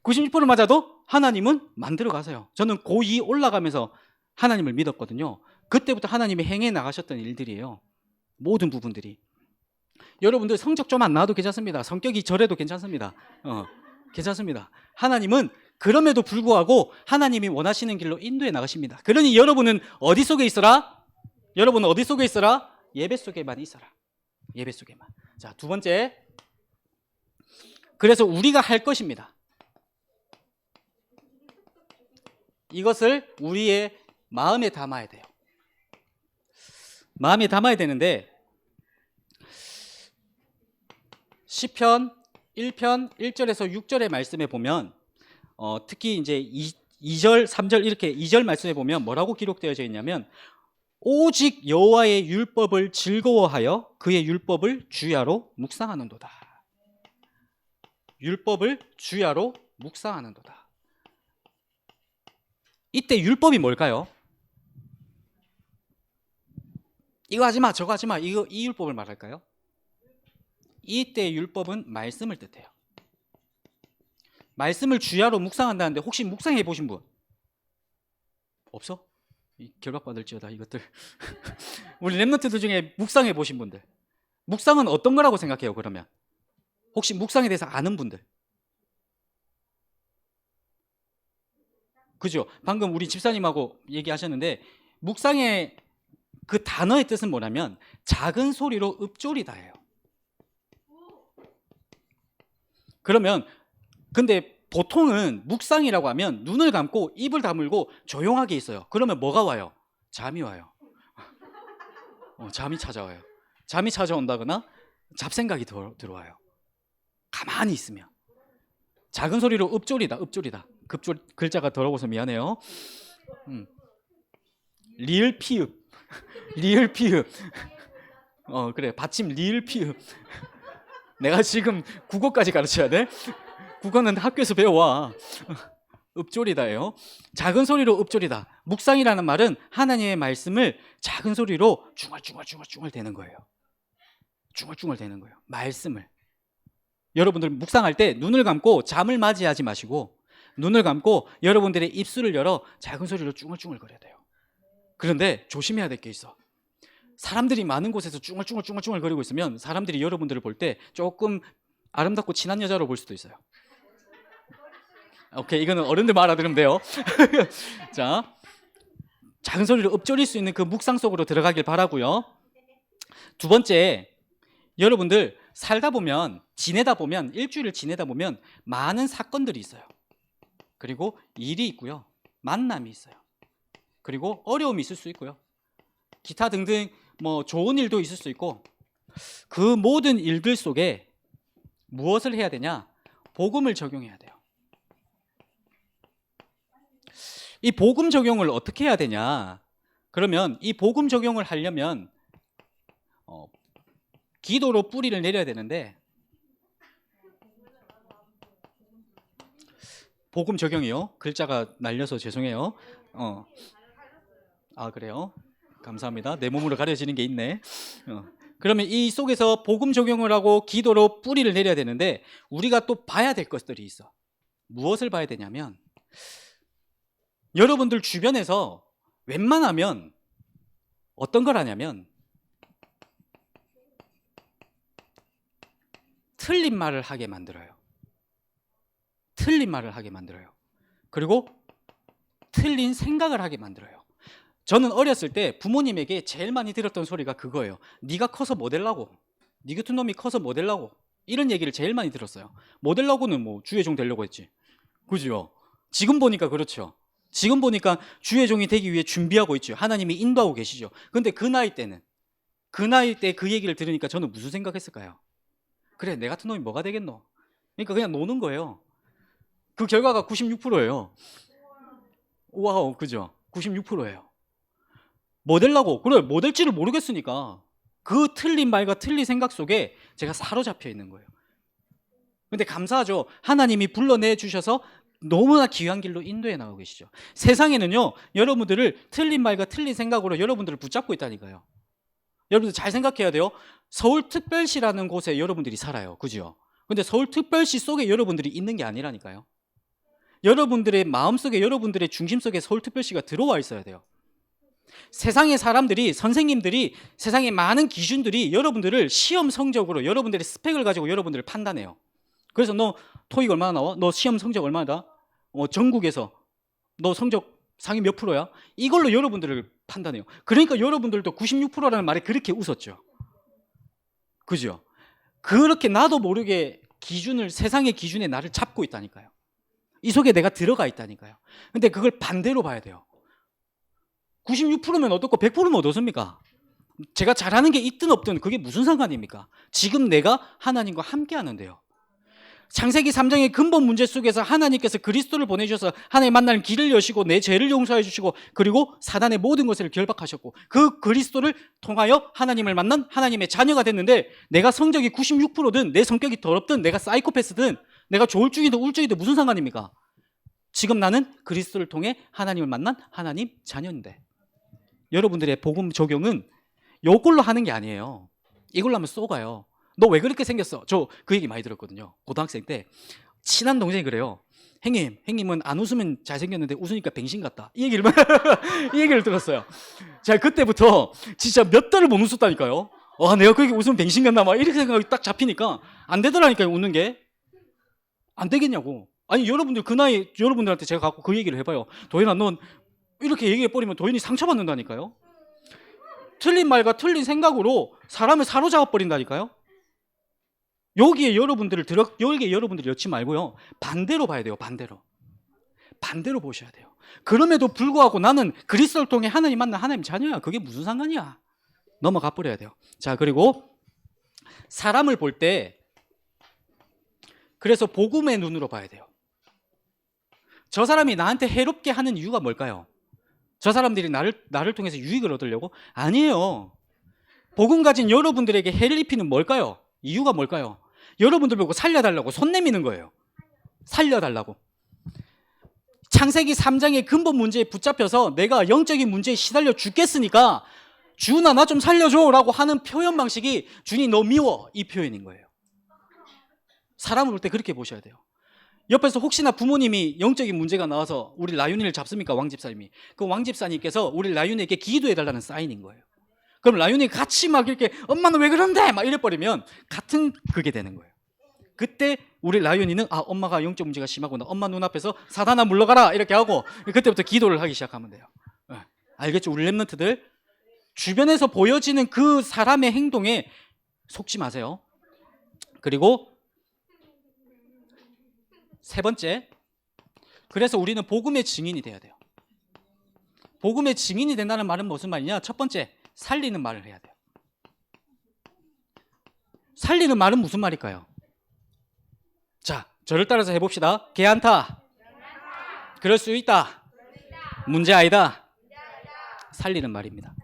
96% 맞아도 하나님은 만들어 가세요. 저는 고2 올라가면서 하나님을 믿었거든요. 그때부터 하나님이 행해 나가셨던 일들이에요. 모든 부분들이. 여러분들 성적 좀 안 나와도 괜찮습니다. 성격이 저래도 괜찮습니다. 괜찮습니다. 하나님은 그럼에도 불구하고 하나님이 원하시는 길로 인도해 나가십니다. 그러니 여러분은 어디 속에 있어라? 여러분은 어디 속에 있어라? 예배 속에만 있어라. 예배 속에만. 자, 두 번째. 그래서 우리가 할 것입니다. 이것을 우리의 마음에 담아야 돼요. 마음에 담아야 되는데, 시편 1편 1절에서 6절의 말씀에 보면 특히 이제 2절, 3절 이렇게 2절 말씀에 보면 뭐라고 기록되어져 있냐면, 오직 여호와의 율법을 즐거워하여 그의 율법을 주야로 묵상하는도다. 율법을 주야로 묵상하는도다. 이때 율법이 뭘까요? 이거 하지 마, 저거 하지 마, 이 율법을 말할까요? 이때 율법은 말씀을 뜻해요. 말씀을 주야로 묵상한다는데 혹시 묵상해 보신 분? 없어? 결박받을지어다 이것들. 우리 랩런트들 중에 묵상해 보신 분들, 묵상은 어떤 거라고 생각해요? 그러면 혹시 묵상에 대해서 아는 분들? 그죠? 방금 우리 집사님하고 얘기하셨는데, 묵상의 그 단어의 뜻은 뭐냐면 작은 소리로 읊조리다예요. 그러면 근데 보통은 묵상이라고 하면 눈을 감고 입을 다물고 조용하게 있어요. 그러면 뭐가 와요? 잠이 와요. 잠이 찾아와요. 잠이 찾아온다거나 잡생각이 들어와요. 가만히 있으면. 작은 소리로 읊조리다. 글자가 더러워서 미안해요. 리을 피읍. 리을 피읍. 그래, 받침 리을 피읍. 내가 지금 국어까지 가르쳐야 돼? 국어는 학교에서 배워와. 읊조리다예요. 작은 소리로 읊조리다. 묵상이라는 말은 하나님의 말씀을 작은 소리로 중얼중얼 대는 거예요. 중얼중얼 대는 거예요. 말씀을. 여러분들 묵상할 때 눈을 감고 잠을 맞이하지 마시고, 눈을 감고 여러분들의 입술을 열어 작은 소리로 중얼중얼 거려야 돼요. 그런데 조심해야 될 게 있어. 사람들이 많은 곳에서 쭈글쭈글 거리고 있으면 사람들이 여러분들을 볼 때 조금 아름답고 친한 여자로 볼 수도 있어요. 오케이, 이거는 어른들 말 알아들으면 돼요. 자, 작은 소리로 읊조릴 수 있는 그 묵상 속으로 들어가길 바라고요. 두 번째, 여러분들 살다 보면, 지내다 보면, 일주일을 지내다 보면 많은 사건들이 있어요. 그리고 일이 있고요, 만남이 있어요. 그리고 어려움이 있을 수 있고요, 기타 등등 뭐 좋은 일도 있을 수 있고, 그 모든 일들 속에 무엇을 해야 되냐? 복음을 적용해야 돼요. 이 복음 적용을 어떻게 해야 되냐? 그러면 이 복음 적용을 하려면 기도로 뿌리를 내려야 되는데 복음 적용이요? 글자가 날려서 죄송해요. 아 그래요? 감사합니다. 내 몸으로 가려지는 게 있네. 그러면 이 속에서 복음 적용을 하고 기도로 뿌리를 내려야 되는데 우리가 또 봐야 될 것들이 있어. 무엇을 봐야 되냐면 여러분들 주변에서 웬만하면 어떤 걸 하냐면 틀린 말을 하게 만들어요. 틀린 말을 하게 만들어요. 그리고 틀린 생각을 하게 만들어요. 저는 어렸을 때 부모님에게 제일 많이 들었던 소리가 그거예요. 네가 커서 뭐 되려고? 네 같은 놈이 커서 뭐 되려고? 이런 얘기를 제일 많이 들었어요. 뭐 되려고는 뭐 주의 종 되려고 했지. 그죠? 지금 보니까 그렇죠. 지금 보니까 주의 종이 되기 위해 준비하고 있죠. 하나님이 인도하고 계시죠. 근데 그 나이 때는 그 나이 때 그 얘기를 들으니까 저는 무슨 생각했을까요? 그래, 내 같은 놈이 뭐가 되겠노? 그러니까 그냥 노는 거예요. 그 결과가 96%예요. 와우, 그죠? 96%예요. 뭐 되려고? 그래, 뭐 될지를 모르겠으니까 그 틀린 말과 틀린 생각 속에 제가 사로잡혀 있는 거예요. 근데 감사하죠. 하나님이 불러내 주셔서 너무나 귀한 길로 인도해 나가고 계시죠. 세상에는요, 여러분들을 틀린 말과 틀린 생각으로 여러분들을 붙잡고 있다니까요. 여러분들 잘 생각해야 돼요. 서울특별시라는 곳에 여러분들이 살아요. 그죠? 근데 서울특별시 속에 여러분들이 있는 게 아니라니까요. 여러분들의 마음속에, 여러분들의 중심 속에 서울특별시가 들어와 있어야 돼요. 세상의 사람들이, 선생님들이, 세상의 많은 기준들이 여러분들을 시험 성적으로, 여러분들의 스펙을 가지고 여러분들을 판단해요. 그래서 너 토익 얼마나 나와? 너 시험 성적 얼마나? 전국에서 너 성적 상위 몇 프로야? 이걸로 여러분들을 판단해요. 그러니까 여러분들도 96%라는 말에 그렇게 웃었죠. 그죠? 그렇게 나도 모르게 기준을, 세상의 기준에 나를 잡고 있다니까요. 이 속에 내가 들어가 있다니까요. 근데 그걸 반대로 봐야 돼요. 96%면 어떻고 100%면 어떻습니까? 제가 잘하는 게 있든 없든 그게 무슨 상관입니까? 지금 내가 하나님과 함께 하는데요. 창세기 3장의 근본 문제 속에서 하나님께서 그리스도를 보내주셔서 하나님 만나는 길을 여시고 내 죄를 용서해 주시고 그리고 사단의 모든 것을 결박하셨고 그 그리스도를 통하여 하나님을 만난 하나님의 자녀가 됐는데 내가 성적이 96%든 내 성격이 더럽든 내가 사이코패스든 내가 조울증이든 우울증이든 무슨 상관입니까? 지금 나는 그리스도를 통해 하나님을 만난 하나님 자녀인데 여러분들의 복음 적용은 이걸로 하는 게 아니에요. 이걸로 하면 쏘가요. 너 왜 그렇게 생겼어? 저 그 얘기 많이 들었거든요. 고등학생 때 친한 동생이 그래요. 형님은 안 웃으면 잘생겼는데 웃으니까 뱅신 같다. 이 얘기를 이 얘기를 들었어요. 제가 그때부터 진짜 몇 달을 못 웃었다니까요. 내가 그렇게 웃으면 뱅신 같나 막 이렇게 생각이 딱 잡히니까 안 되더라니까요. 웃는 게. 안 되겠냐고. 아니 여러분들 그 나이 여러분들한테 제가 갖고 그 얘기를 해봐요. 도현아 넌 이렇게 얘기해버리면 도현이 상처받는다니까요. 틀린 말과 틀린 생각으로 사람을 사로잡아버린다니까요. 여기에 여러분들이 넣지 말고요. 반대로 봐야 돼요. 반대로 보셔야 돼요. 그럼에도 불구하고 나는 그리스도를 통해 하나님 만난 하나님 자녀야. 그게 무슨 상관이야. 넘어가 버려야 돼요. 자, 그리고 사람을 볼 때 그래서 복음의 눈으로 봐야 돼요. 저 사람이 나한테 해롭게 하는 이유가 뭘까요? 저 사람들이 나를 통해서 유익을 얻으려고? 아니에요. 복음 가진 여러분들에게 해를 입히는 뭘까요? 이유가 뭘까요? 여러분들 보고 살려달라고 손 내미는 거예요. 살려달라고. 창세기 3장의 근본 문제에 붙잡혀서 내가 영적인 문제에 시달려 죽겠으니까 주나 나 좀 살려줘 라고 하는 표현 방식이 주님 너 미워 이 표현인 거예요. 사람을 볼 때 그렇게 보셔야 돼요. 옆에서 혹시나 부모님이 영적인 문제가 나와서 우리 라윤이를 잡습니까? 왕집사님이. 그 왕집사님께서 우리 라윤에게 기도해달라는 사인인 거예요. 그럼 라윤이 같이 막 이렇게 엄마는 왜 그런데? 막 이래버리면 같은 그게 되는 거예요. 그때 우리 라윤이는 엄마가 영적 문제가 심하구나. 엄마 눈앞에서 사단아 물러가라 이렇게 하고 그때부터 기도를 하기 시작하면 돼요. 알겠죠? 우리 랩런트들 주변에서 보여지는 그 사람의 행동에 속지 마세요. 그리고 세 번째, 그래서 우리는 복음의 증인이 돼야 돼요. 복음의 증인이 된다는 말은 무슨 말이냐? 첫 번째, 살리는 말을 해야 돼요. 살리는 말은 무슨 말일까요? 자, 저를 따라서 해봅시다. 개 안 타. 그럴 수 있다. 문제 아니다. 살리는 말입니다.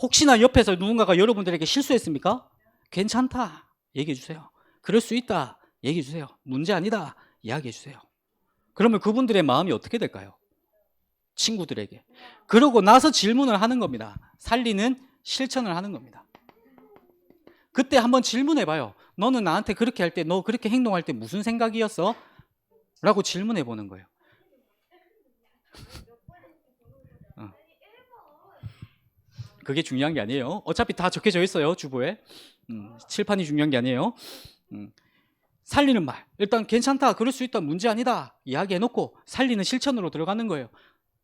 혹시나 옆에서 누군가가 여러분들에게 실수했습니까? 괜찮다. 얘기해 주세요. 그럴 수 있다. 얘기해 주세요. 문제 아니다. 이야기해 주세요. 그러면 그분들의 마음이 어떻게 될까요? 친구들에게. 그러고 나서 질문을 하는 겁니다. 살리는 실천을 하는 겁니다. 그때 한번 질문해 봐요. 너는 나한테 그렇게 할 때, 너 그렇게 행동할 때 무슨 생각이었어? 라고 질문해 보는 거예요. 그게 중요한 게 아니에요. 어차피 다 적혀져 있어요, 주보에. 칠판이 중요한 게 아니에요. 살리는 말. 일단 괜찮다, 그럴 수 있다, 문제 아니다 이야기해놓고 살리는 실천으로 들어가는 거예요.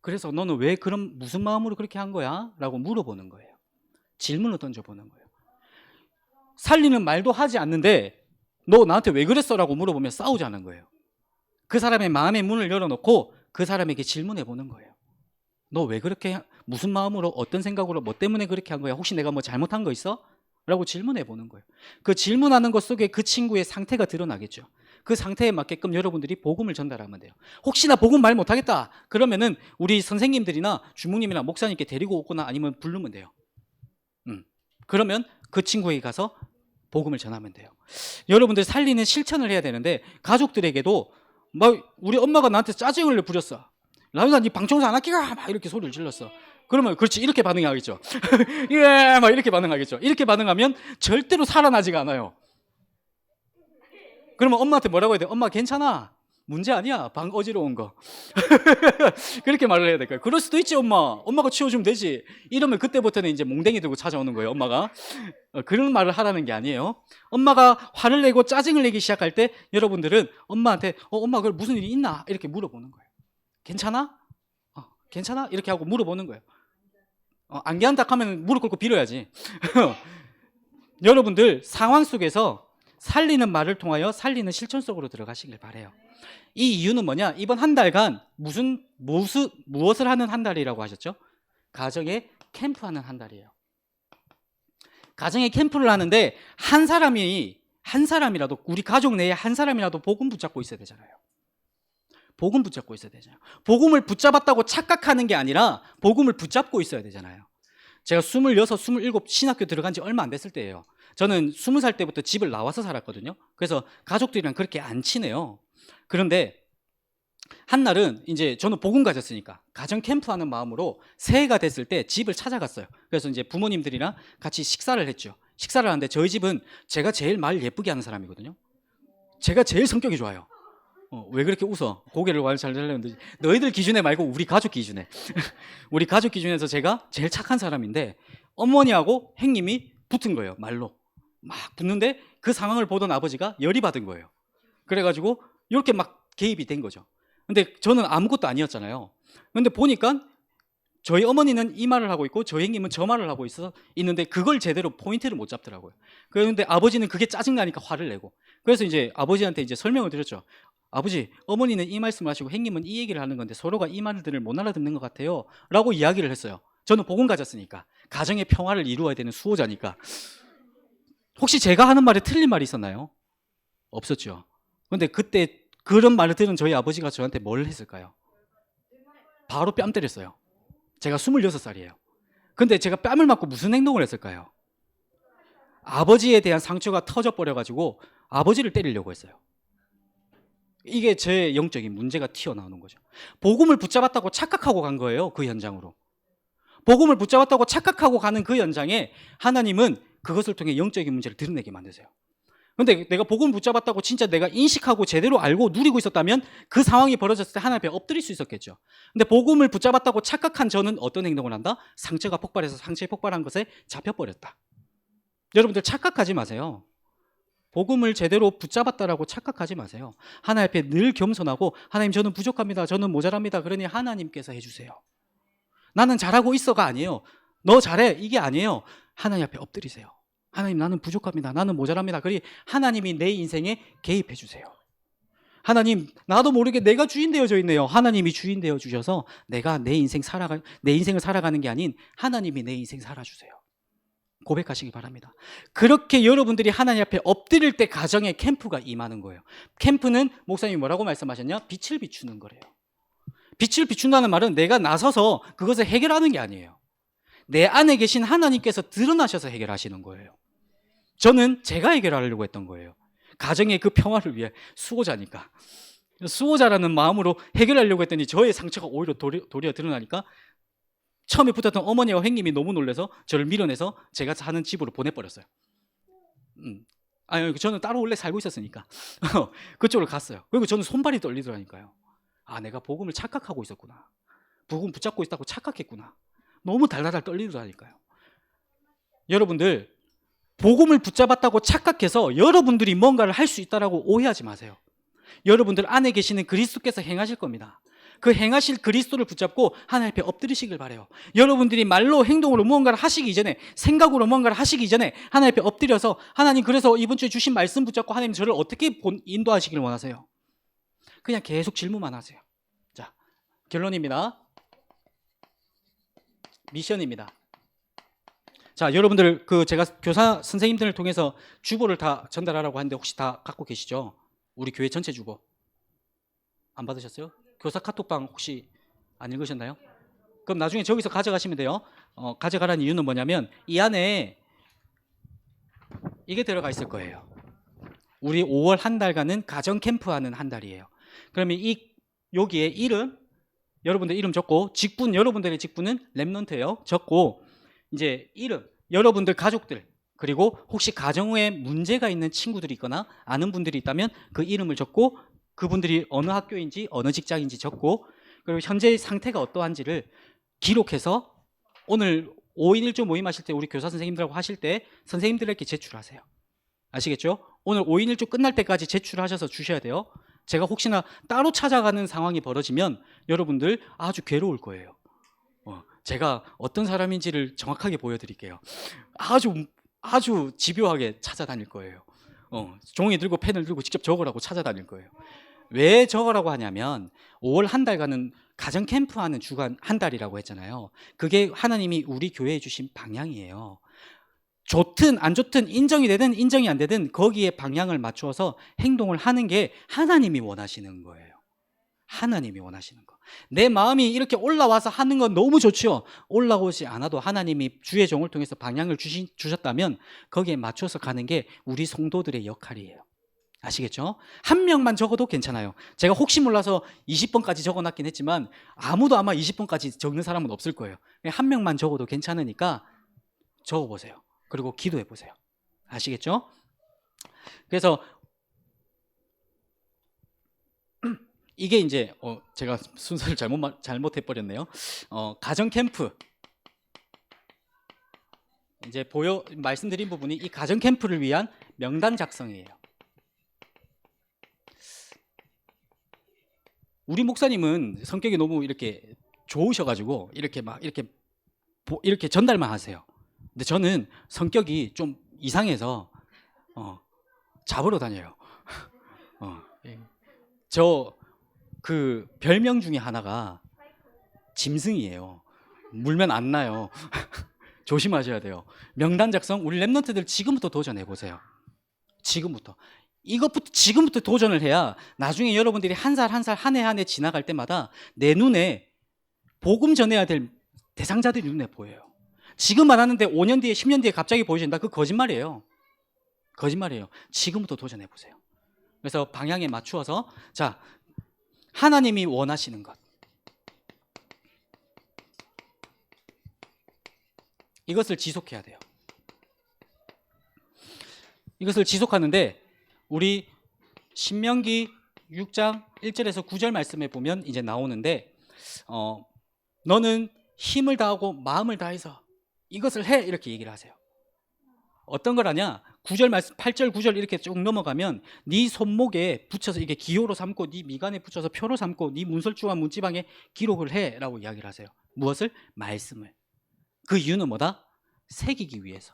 그래서 너는 왜 그런 무슨 마음으로 그렇게 한 거야? 라고 물어보는 거예요. 질문을 던져보는 거예요. 살리는 말도 하지 않는데 너 나한테 왜 그랬어? 라고 물어보면 싸우자는 거예요. 그 사람의 마음의 문을 열어놓고 그 사람에게 질문해 보는 거예요. 너 왜 그렇게, 무슨 마음으로, 어떤 생각으로, 뭐 때문에 그렇게 한 거야? 혹시 내가 뭐 잘못한 거 있어? 라고 질문해 보는 거예요. 그 질문하는 것 속에 그 친구의 상태가 드러나겠죠. 그 상태에 맞게끔 여러분들이 복음을 전달하면 돼요. 혹시나 복음 말 못하겠다 그러면은 우리 선생님들이나 주목님이나 목사님께 데리고 오거나 아니면 부르면 돼요. 그러면 그 친구에게 가서 복음을 전하면 돼요. 여러분들 살리는 실천을 해야 되는데, 가족들에게도 막 우리 엄마가 나한테 짜증을 부렸어. 라면아 니 방청소 안 할게가 막 이렇게 소리를 질렀어. 그러면 그렇지, 이렇게 반응하겠죠. 예, 막 이렇게 반응하겠죠. 이렇게 반응하면 절대로 살아나지가 않아요. 그러면 엄마한테 뭐라고 해야 돼? 엄마 괜찮아, 문제 아니야, 방 어지러운 거. 그렇게 말을 해야 될까요? 그럴 수도 있지, 엄마가 치워주면 되지. 이러면 그때부터는 이제 몽댕이 들고 찾아오는 거예요, 엄마가. 그런 말을 하라는 게 아니에요. 엄마가 화를 내고 짜증을 내기 시작할 때 여러분들은 엄마한테 엄마 그 무슨 일이 있나 이렇게 물어보는 거예요. 괜찮아? 괜찮아? 이렇게 하고 물어보는 거예요. 안 괜찮다 하면 무릎 꿇고 빌어야지. 여러분들 상황 속에서 살리는 말을 통하여 살리는 실천 속으로 들어가시길 바래요. 이 이유는 뭐냐? 이번 한 달간 무엇을 하는 한 달이라고 하셨죠? 가정에 캠프하는 한 달이에요. 가정에 캠프를 하는데 한 사람이라도, 우리 가족 내에 한 사람이라도 복음 붙잡고 있어야 되잖아요. 복음 붙잡고 있어야 되잖아요. 복음을 붙잡았다고 착각하는 게 아니라 복음을 붙잡고 있어야 되잖아요. 제가 26, 27 신학교 들어간 지 얼마 안 됐을 때예요. 저는 20살 때부터 집을 나와서 살았거든요. 그래서 가족들이랑 그렇게 안 친해요. 그런데 한 날은 이제 저는 복음 가졌으니까 가정 캠프하는 마음으로 새해가 됐을 때 집을 찾아갔어요. 그래서 이제 부모님들이랑 같이 식사를 했죠. 식사를 하는데 저희 집은 제가 제일 말 예쁘게 하는 사람이거든요. 제가 제일 성격이 좋아요. 왜 그렇게 웃어? 고개를 잘 들렸는데, 너희들 기준에 말고 우리 가족 기준에. 우리 가족 기준에서 제가 제일 착한 사람인데 어머니하고 형님이 붙은 거예요. 말로 막 붙는데 그 상황을 보던 아버지가 열이 받은 거예요. 그래가지고 이렇게 막 개입이 된 거죠. 근데 저는 아무것도 아니었잖아요. 근데 보니까 저희 어머니는 이 말을 하고 있고 저희 형님은 저 말을 하고 있는데 그걸 제대로 포인트를 못 잡더라고요. 그런데 아버지는 그게 짜증나니까 화를 내고, 그래서 이제 아버지한테 이제 설명을 드렸죠. 아버지, 어머니는 이 말씀을 하시고 형님은 이 얘기를 하는 건데 서로가 이 말들을 못 알아듣는 것 같아요 라고 이야기를 했어요. 저는 복음 가졌으니까, 가정의 평화를 이루어야 되는 수호자니까. 혹시 제가 하는 말에 틀린 말이 있었나요? 없었죠. 근데 그때 그런 말을 들은 저희 아버지가 저한테 뭘 했을까요? 바로 뺨 때렸어요. 제가 26살이에요. 근데 제가 뺨을 맞고 무슨 행동을 했을까요? 아버지에 대한 상처가 터져버려가지고 아버지를 때리려고 했어요. 이게 제 영적인 문제가 튀어나오는 거죠. 복음을 붙잡았다고 착각하고 간 거예요. 그 현장으로. 복음을 붙잡았다고 착각하고 가는 그 현장에 하나님은 그것을 통해 영적인 문제를 드러내게 만드세요. 근데 내가 복음을 붙잡았다고 진짜 내가 인식하고 제대로 알고 누리고 있었다면 그 상황이 벌어졌을 때 하나님 앞에 엎드릴 수 있었겠죠. 근데 복음을 붙잡았다고 착각한 저는 어떤 행동을 한다? 상처가 폭발해서 상처에 폭발한 것에 잡혀버렸다. 여러분들 착각하지 마세요. 복음을 제대로 붙잡았다라고 착각하지 마세요. 하나님 앞에 늘 겸손하고, 하나님 저는 부족합니다, 저는 모자랍니다, 그러니 하나님께서 해주세요. 나는 잘하고 있어가 아니에요. 너 잘해 이게 아니에요. 하나님 앞에 엎드리세요. 하나님 나는 부족합니다, 나는 모자랍니다, 그러니 하나님이 내 인생에 개입해 주세요. 하나님 나도 모르게 내가 주인 되어져 있네요. 하나님이 주인 되어 주셔서 내가 내 인생을 살아가는 게 아닌 하나님이 내 인생 살아주세요. 고백하시기 바랍니다. 그렇게 여러분들이 하나님 앞에 엎드릴 때 가정에 캠프가 임하는 거예요. 캠프는 목사님이 뭐라고 말씀하셨냐? 빛을 비추는 거래요. 빛을 비춘다는 말은 내가 나서서 그것을 해결하는 게 아니에요. 내 안에 계신 하나님께서 드러나셔서 해결하시는 거예요. 저는 제가 해결하려고 했던 거예요. 가정의 그 평화를 위해. 수호자니까. 수호자라는 마음으로 해결하려고 했더니 저의 상처가 오히려 도리어 드러나니까 처음에 붙었던 어머니와 형님이 너무 놀라서 저를 밀어내서 제가 사는 집으로 보내버렸어요. 아니, 저는 따로 원래 살고 있었으니까 그쪽으로 갔어요. 그리고 저는 손발이 떨리더라니까요. 아, 내가 복음을 착각하고 있었구나. 복음 붙잡고 있다고 착각했구나. 너무 달달달 떨리더라니까요. 여러분들, 복음을 붙잡았다고 착각해서 여러분들이 뭔가를 할 수 있다라고 오해하지 마세요. 여러분들 안에 계시는 그리스도께서 행하실 겁니다. 그 행하실 그리스도를 붙잡고 하나님 앞에 엎드리시길 바라요. 여러분들이 말로 행동으로 무언가를 하시기 이전에, 생각으로 무언가를 하시기 전에 하나님 앞에 엎드려서, 하나님, 그래서 이번 주에 주신 말씀 붙잡고 하나님 저를 어떻게 인도하시길 원하세요? 그냥 계속 질문만 하세요. 자, 결론입니다. 미션입니다. 자, 여러분들, 제가 교사 선생님들을 통해서 주보를 다 전달하라고 하는데 혹시 다 갖고 계시죠? 우리 교회 전체 주보 안 받으셨어요? 교사 카톡방 혹시 안 읽으셨나요? 그럼 나중에 저기서 가져가시면 돼요. 가져가라는 이유는 뭐냐면 이 안에 이게 들어가 있을 거예요. 우리 5월 한 달간은 가정 캠프하는 한 달이에요. 그러면 여기에 이름, 여러분들 이름 적고, 직분, 여러분들의 직분은 랩넌트예요. 적고, 이제 이름, 여러분들 가족들, 그리고 혹시 가정에 문제가 있는 친구들이 있거나 아는 분들이 있다면 그 이름을 적고, 그분들이 어느 학교인지 어느 직장인지 적고, 그리고 현재 상태가 어떠한지를 기록해서 오늘 5인 1조 모임하실 때, 우리 교사 선생님들하고 하실 때 선생님들에게 제출하세요. 아시겠죠? 오늘 5인 1조 끝날 때까지 제출하셔서 주셔야 돼요. 제가 혹시나 따로 찾아가는 상황이 벌어지면 여러분들 아주 괴로울 거예요. 제가 어떤 사람인지를 정확하게 보여드릴게요. 아주 집요하게 찾아다닐 거예요. 종이 들고 펜을 들고 직접 적으라고 찾아다닐 거예요. 왜 적으라고 하냐면 5월 한 달간은 가정 캠프하는 주간 한 달이라고 했잖아요. 그게 하나님이 우리 교회에 주신 방향이에요. 좋든 안 좋든, 인정이 되든 인정이 안 되든 거기에 방향을 맞추어서 행동을 하는 게 하나님이 원하시는 거예요. 하나님이 원하시는 거. 내 마음이 이렇게 올라와서 하는 건 너무 좋죠. 올라오지 않아도 하나님이 주의 종을 통해서 방향을 주셨다면 거기에 맞춰서 가는 게 우리 성도들의 역할이에요. 아시겠죠? 한 명만 적어도 괜찮아요. 제가 혹시 몰라서 20번까지 적어놨긴 했지만 아무도 아마 20번까지 적는 사람은 없을 거예요. 한 명만 적어도 괜찮으니까 적어보세요. 그리고 기도해 보세요. 아시겠죠? 그래서 이게 이제 제가 순서를 잘못해 버렸네요. 가정 캠프, 이제 말씀드린 부분이 이 가정 캠프를 위한 명단 작성이에요. 우리 목사님은 성격이 너무 이렇게 좋으셔가지고 이렇게 전달만 하세요. 근데 저는 성격이 좀 이상해서 잡으러 다녀요. 저 그 별명 중에 하나가 짐승이에요. 물면 안 나요. 조심하셔야 돼요. 명단 작성, 우리 랩런트들 지금부터 도전해 보세요. 지금부터 도전을 해야 나중에 여러분들이 한 살 한 살, 한 해 한 해 지나갈 때마다 내 눈에 복음 전해야 될 대상자들이 눈에 보여요. 지금 안 하는데 5년 뒤에 10년 뒤에 갑자기 보여진다? 그 거짓말이에요. 거짓말이에요. 지금부터 도전해 보세요. 그래서 방향에 맞추어서, 자, 하나님이 원하시는 것, 이것을 지속해야 돼요. 이것을 지속하는데 우리 신명기 6장 1절에서 9절 말씀에 보면 이제 나오는데, 너는 힘을 다하고 마음을 다해서 이것을 해, 이렇게 얘기를 하세요. 어떤 걸 하냐? 9절 말씀, 8절 9절 이렇게 쭉 넘어가면 네 손목에 붙여서 이게 기호로 삼고, 네 미간에 붙여서 표로 삼고, 네 문설주와 문지방에 기록을 해 라고 이야기를 하세요. 무엇을? 말씀을. 그 이유는 뭐다? 새기기 위해서.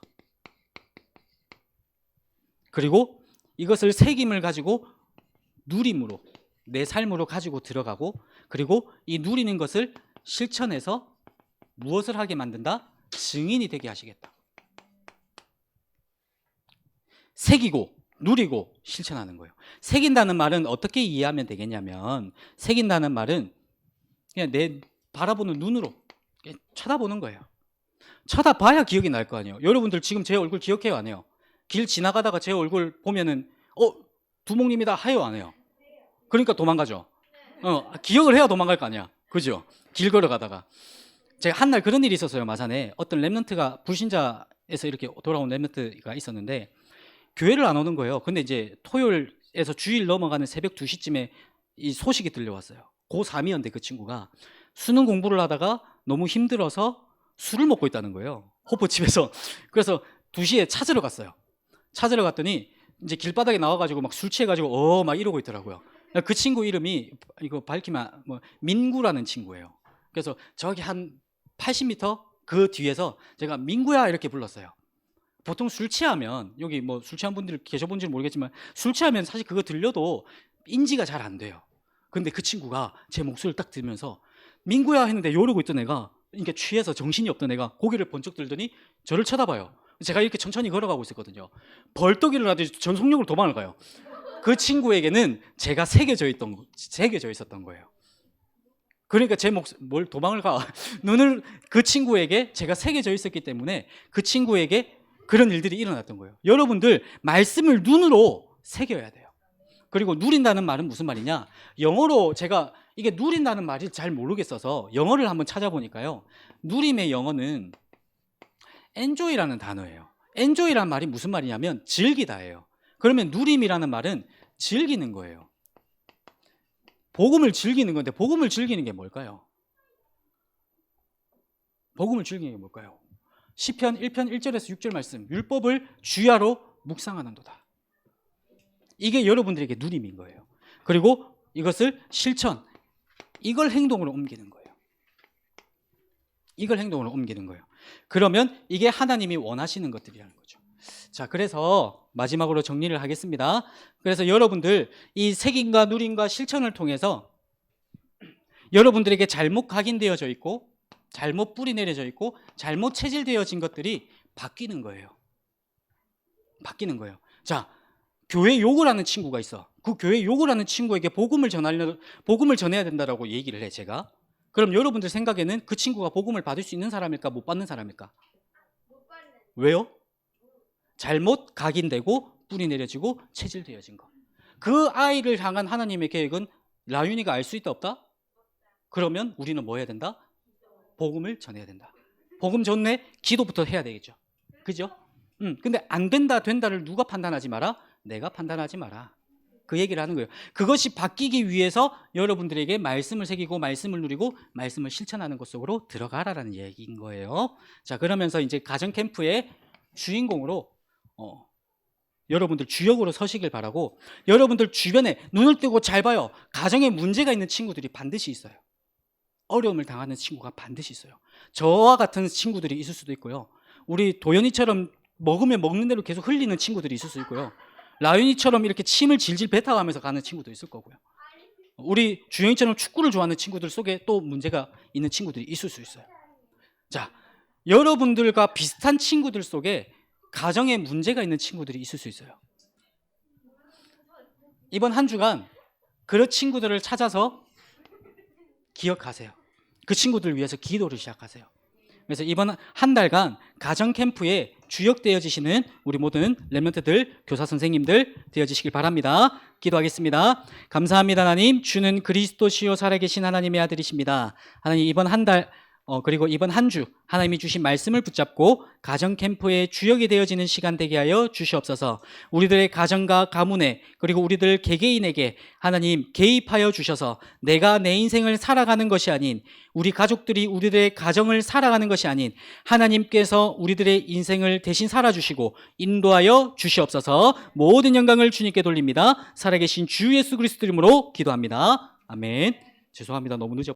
그리고 이것을 새김을 가지고 누림으로, 내 삶으로 가지고 들어가고, 그리고 이 누리는 것을 실천해서 무엇을 하게 만든다? 증인이 되게 하시겠다. 새기고 누리고 실천하는 거예요. 새긴다는 말은 어떻게 이해하면 되겠냐면, 새긴다는 말은 그냥 내 바라보는 눈으로 쳐다보는 거예요. 쳐다봐야 기억이 날 거 아니에요. 여러분들 지금 제 얼굴 기억해요, 안 해요? 길 지나가다가 제 얼굴 보면은 두목님이다 해요, 안 해요? 그러니까 도망가죠. 기억을 해야 도망갈 거 아니야. 그죠? 길 걸어가다가. 제가 한 날 그런 일이 있었어요, 마산에. 어떤 랩런트가 불신자에서 이렇게 돌아온 랩런트가 있었는데 교회를 안 오는 거예요. 근데 이제 토요일에서 주일 넘어가는 새벽 2시쯤에 이 소식이 들려왔어요. 고3이었는데 그 친구가 수능 공부를 하다가 너무 힘들어서 술을 먹고 있다는 거예요. 호포집에서. 그래서 2시에 찾으러 갔어요. 찾으러 갔더니 이제 길바닥에 나와가지고 막 술 취해가지고 막 이러고 있더라고요. 그 친구 이름이 이거 밝히면 민구라는 친구예요. 그래서 저기 한 80m 그 뒤에서 제가 민구야 이렇게 불렀어요. 보통 술 취하면 여기 뭐 술 취한 분들 계셔본지는 모르겠지만 술 취하면 사실 그거 들려도 인지가 잘 안 돼요. 근데 그 친구가 제 목소리를 딱 들으면서 민구야 했는데 이러고 있던 애가 그러니까 취해서 정신이 없던 애가 고개를 번쩍 들더니 저를 쳐다봐요. 제가 이렇게 천천히 걸어가고 있었거든요. 벌떡 일어나더니 전속력으로 도망을 가요. 그 친구에게는 제가 새겨져 있었던 거예요. 그러니까 뭘 도망을 가. 눈을 그 친구에게 제가 새겨져 있었기 때문에 그 친구에게 그런 일들이 일어났던 거예요. 여러분들 말씀을 눈으로 새겨야 돼요. 그리고 누린다는 말은 무슨 말이냐? 영어로 제가 이게 누린다는 말이 잘 모르겠어서 영어를 한번 찾아보니까요. 누림의 영어는 enjoy라는 단어예요. enjoy라는 말이 무슨 말이냐면 즐기다예요. 그러면 누림이라는 말은 즐기는 거예요. 복음을 즐기는 건데 복음을 즐기는 게 뭘까요? 복음을 즐기는 게 뭘까요? 시편 1편 1절에서 6절 말씀, 율법을 주야로 묵상하는도다. 이게 여러분들에게 누림인 거예요. 그리고 이것을 실천, 이걸 행동으로 옮기는 거예요. 이걸 행동으로 옮기는 거예요. 그러면 이게 하나님이 원하시는 것들이라는 거죠. 자, 그래서 마지막으로 정리를 하겠습니다. 그래서 여러분들 이 색임과 누림과 실천을 통해서 여러분들에게 잘못 각인되어져 있고 잘못 뿌리 내려져 있고 잘못 체질되어진 것들이 바뀌는 거예요. 바뀌는 거예요. 자, 교회 욕을 하는 친구가 있어. 그 교회 욕을 하는 친구에게 복음을 전해야 된다라고 얘기를 해, 제가. 그럼 여러분들 생각에는 그 친구가 복음을 받을 수 있는 사람일까, 못 받는 사람일까? 왜요? 잘못 각인되고 뿌리 내려지고 체질되어진 거. 그 아이를 향한 하나님의 계획은 라윤이가 알 수 있다 없다? 그러면 우리는 뭐 해야 된다? 복음을 전해야 된다. 복음 전에 기도부터 해야 되겠죠. 그죠? 근데 안 된다 된다를 누가 판단하지 마라? 내가 판단하지 마라. 그 얘기를 하는 거예요. 그것이 바뀌기 위해서 여러분들에게 말씀을 새기고 말씀을 누리고 말씀을 실천하는 것 속으로 들어가라라는 얘기인 거예요. 자, 그러면서 이제 가정 캠프의 주인공으로 여러분들 주역으로 서시길 바라고, 여러분들 주변에 눈을 뜨고 잘 봐요. 가정에 문제가 있는 친구들이 반드시 있어요. 어려움을 당하는 친구가 반드시 있어요. 저와 같은 친구들이 있을 수도 있고요. 우리 도연이처럼 먹으면 먹는 대로 계속 흘리는 친구들이 있을 수 있고요. 라윤이처럼 이렇게 침을 질질 뱉어가면서 가는 친구도 있을 거고요. 우리 주영이처럼 축구를 좋아하는 친구들 속에 또 문제가 있는 친구들이 있을 수 있어요. 자, 여러분들과 비슷한 친구들 속에 가정에 문제가 있는 친구들이 있을 수 있어요. 이번 한 주간 그런 친구들을 찾아서 기억하세요. 그 친구들을 위해서 기도를 시작하세요. 그래서 이번 한 달간 가정 캠프에 주역되어지시는 우리 모든 렘넌트들, 교사 선생님들 되어지시길 바랍니다. 기도하겠습니다. 감사합니다. 하나님, 주는 그리스도시요 살아계신 하나님의 아들이십니다. 하나님, 이번 한 달 그리고 이번 한 주 하나님이 주신 말씀을 붙잡고 가정 캠프의 주역이 되어지는 시간 되게 하여 주시옵소서. 우리들의 가정과 가문에 그리고 우리들 개개인에게 하나님 개입하여 주셔서 내가 내 인생을 살아가는 것이 아닌, 우리 가족들이 우리들의 가정을 살아가는 것이 아닌 하나님께서 우리들의 인생을 대신 살아주시고 인도하여 주시옵소서. 모든 영광을 주님께 돌립니다. 살아계신 주 예수 그리스도 이름으로 기도합니다. 아멘. 죄송합니다. 너무 늦었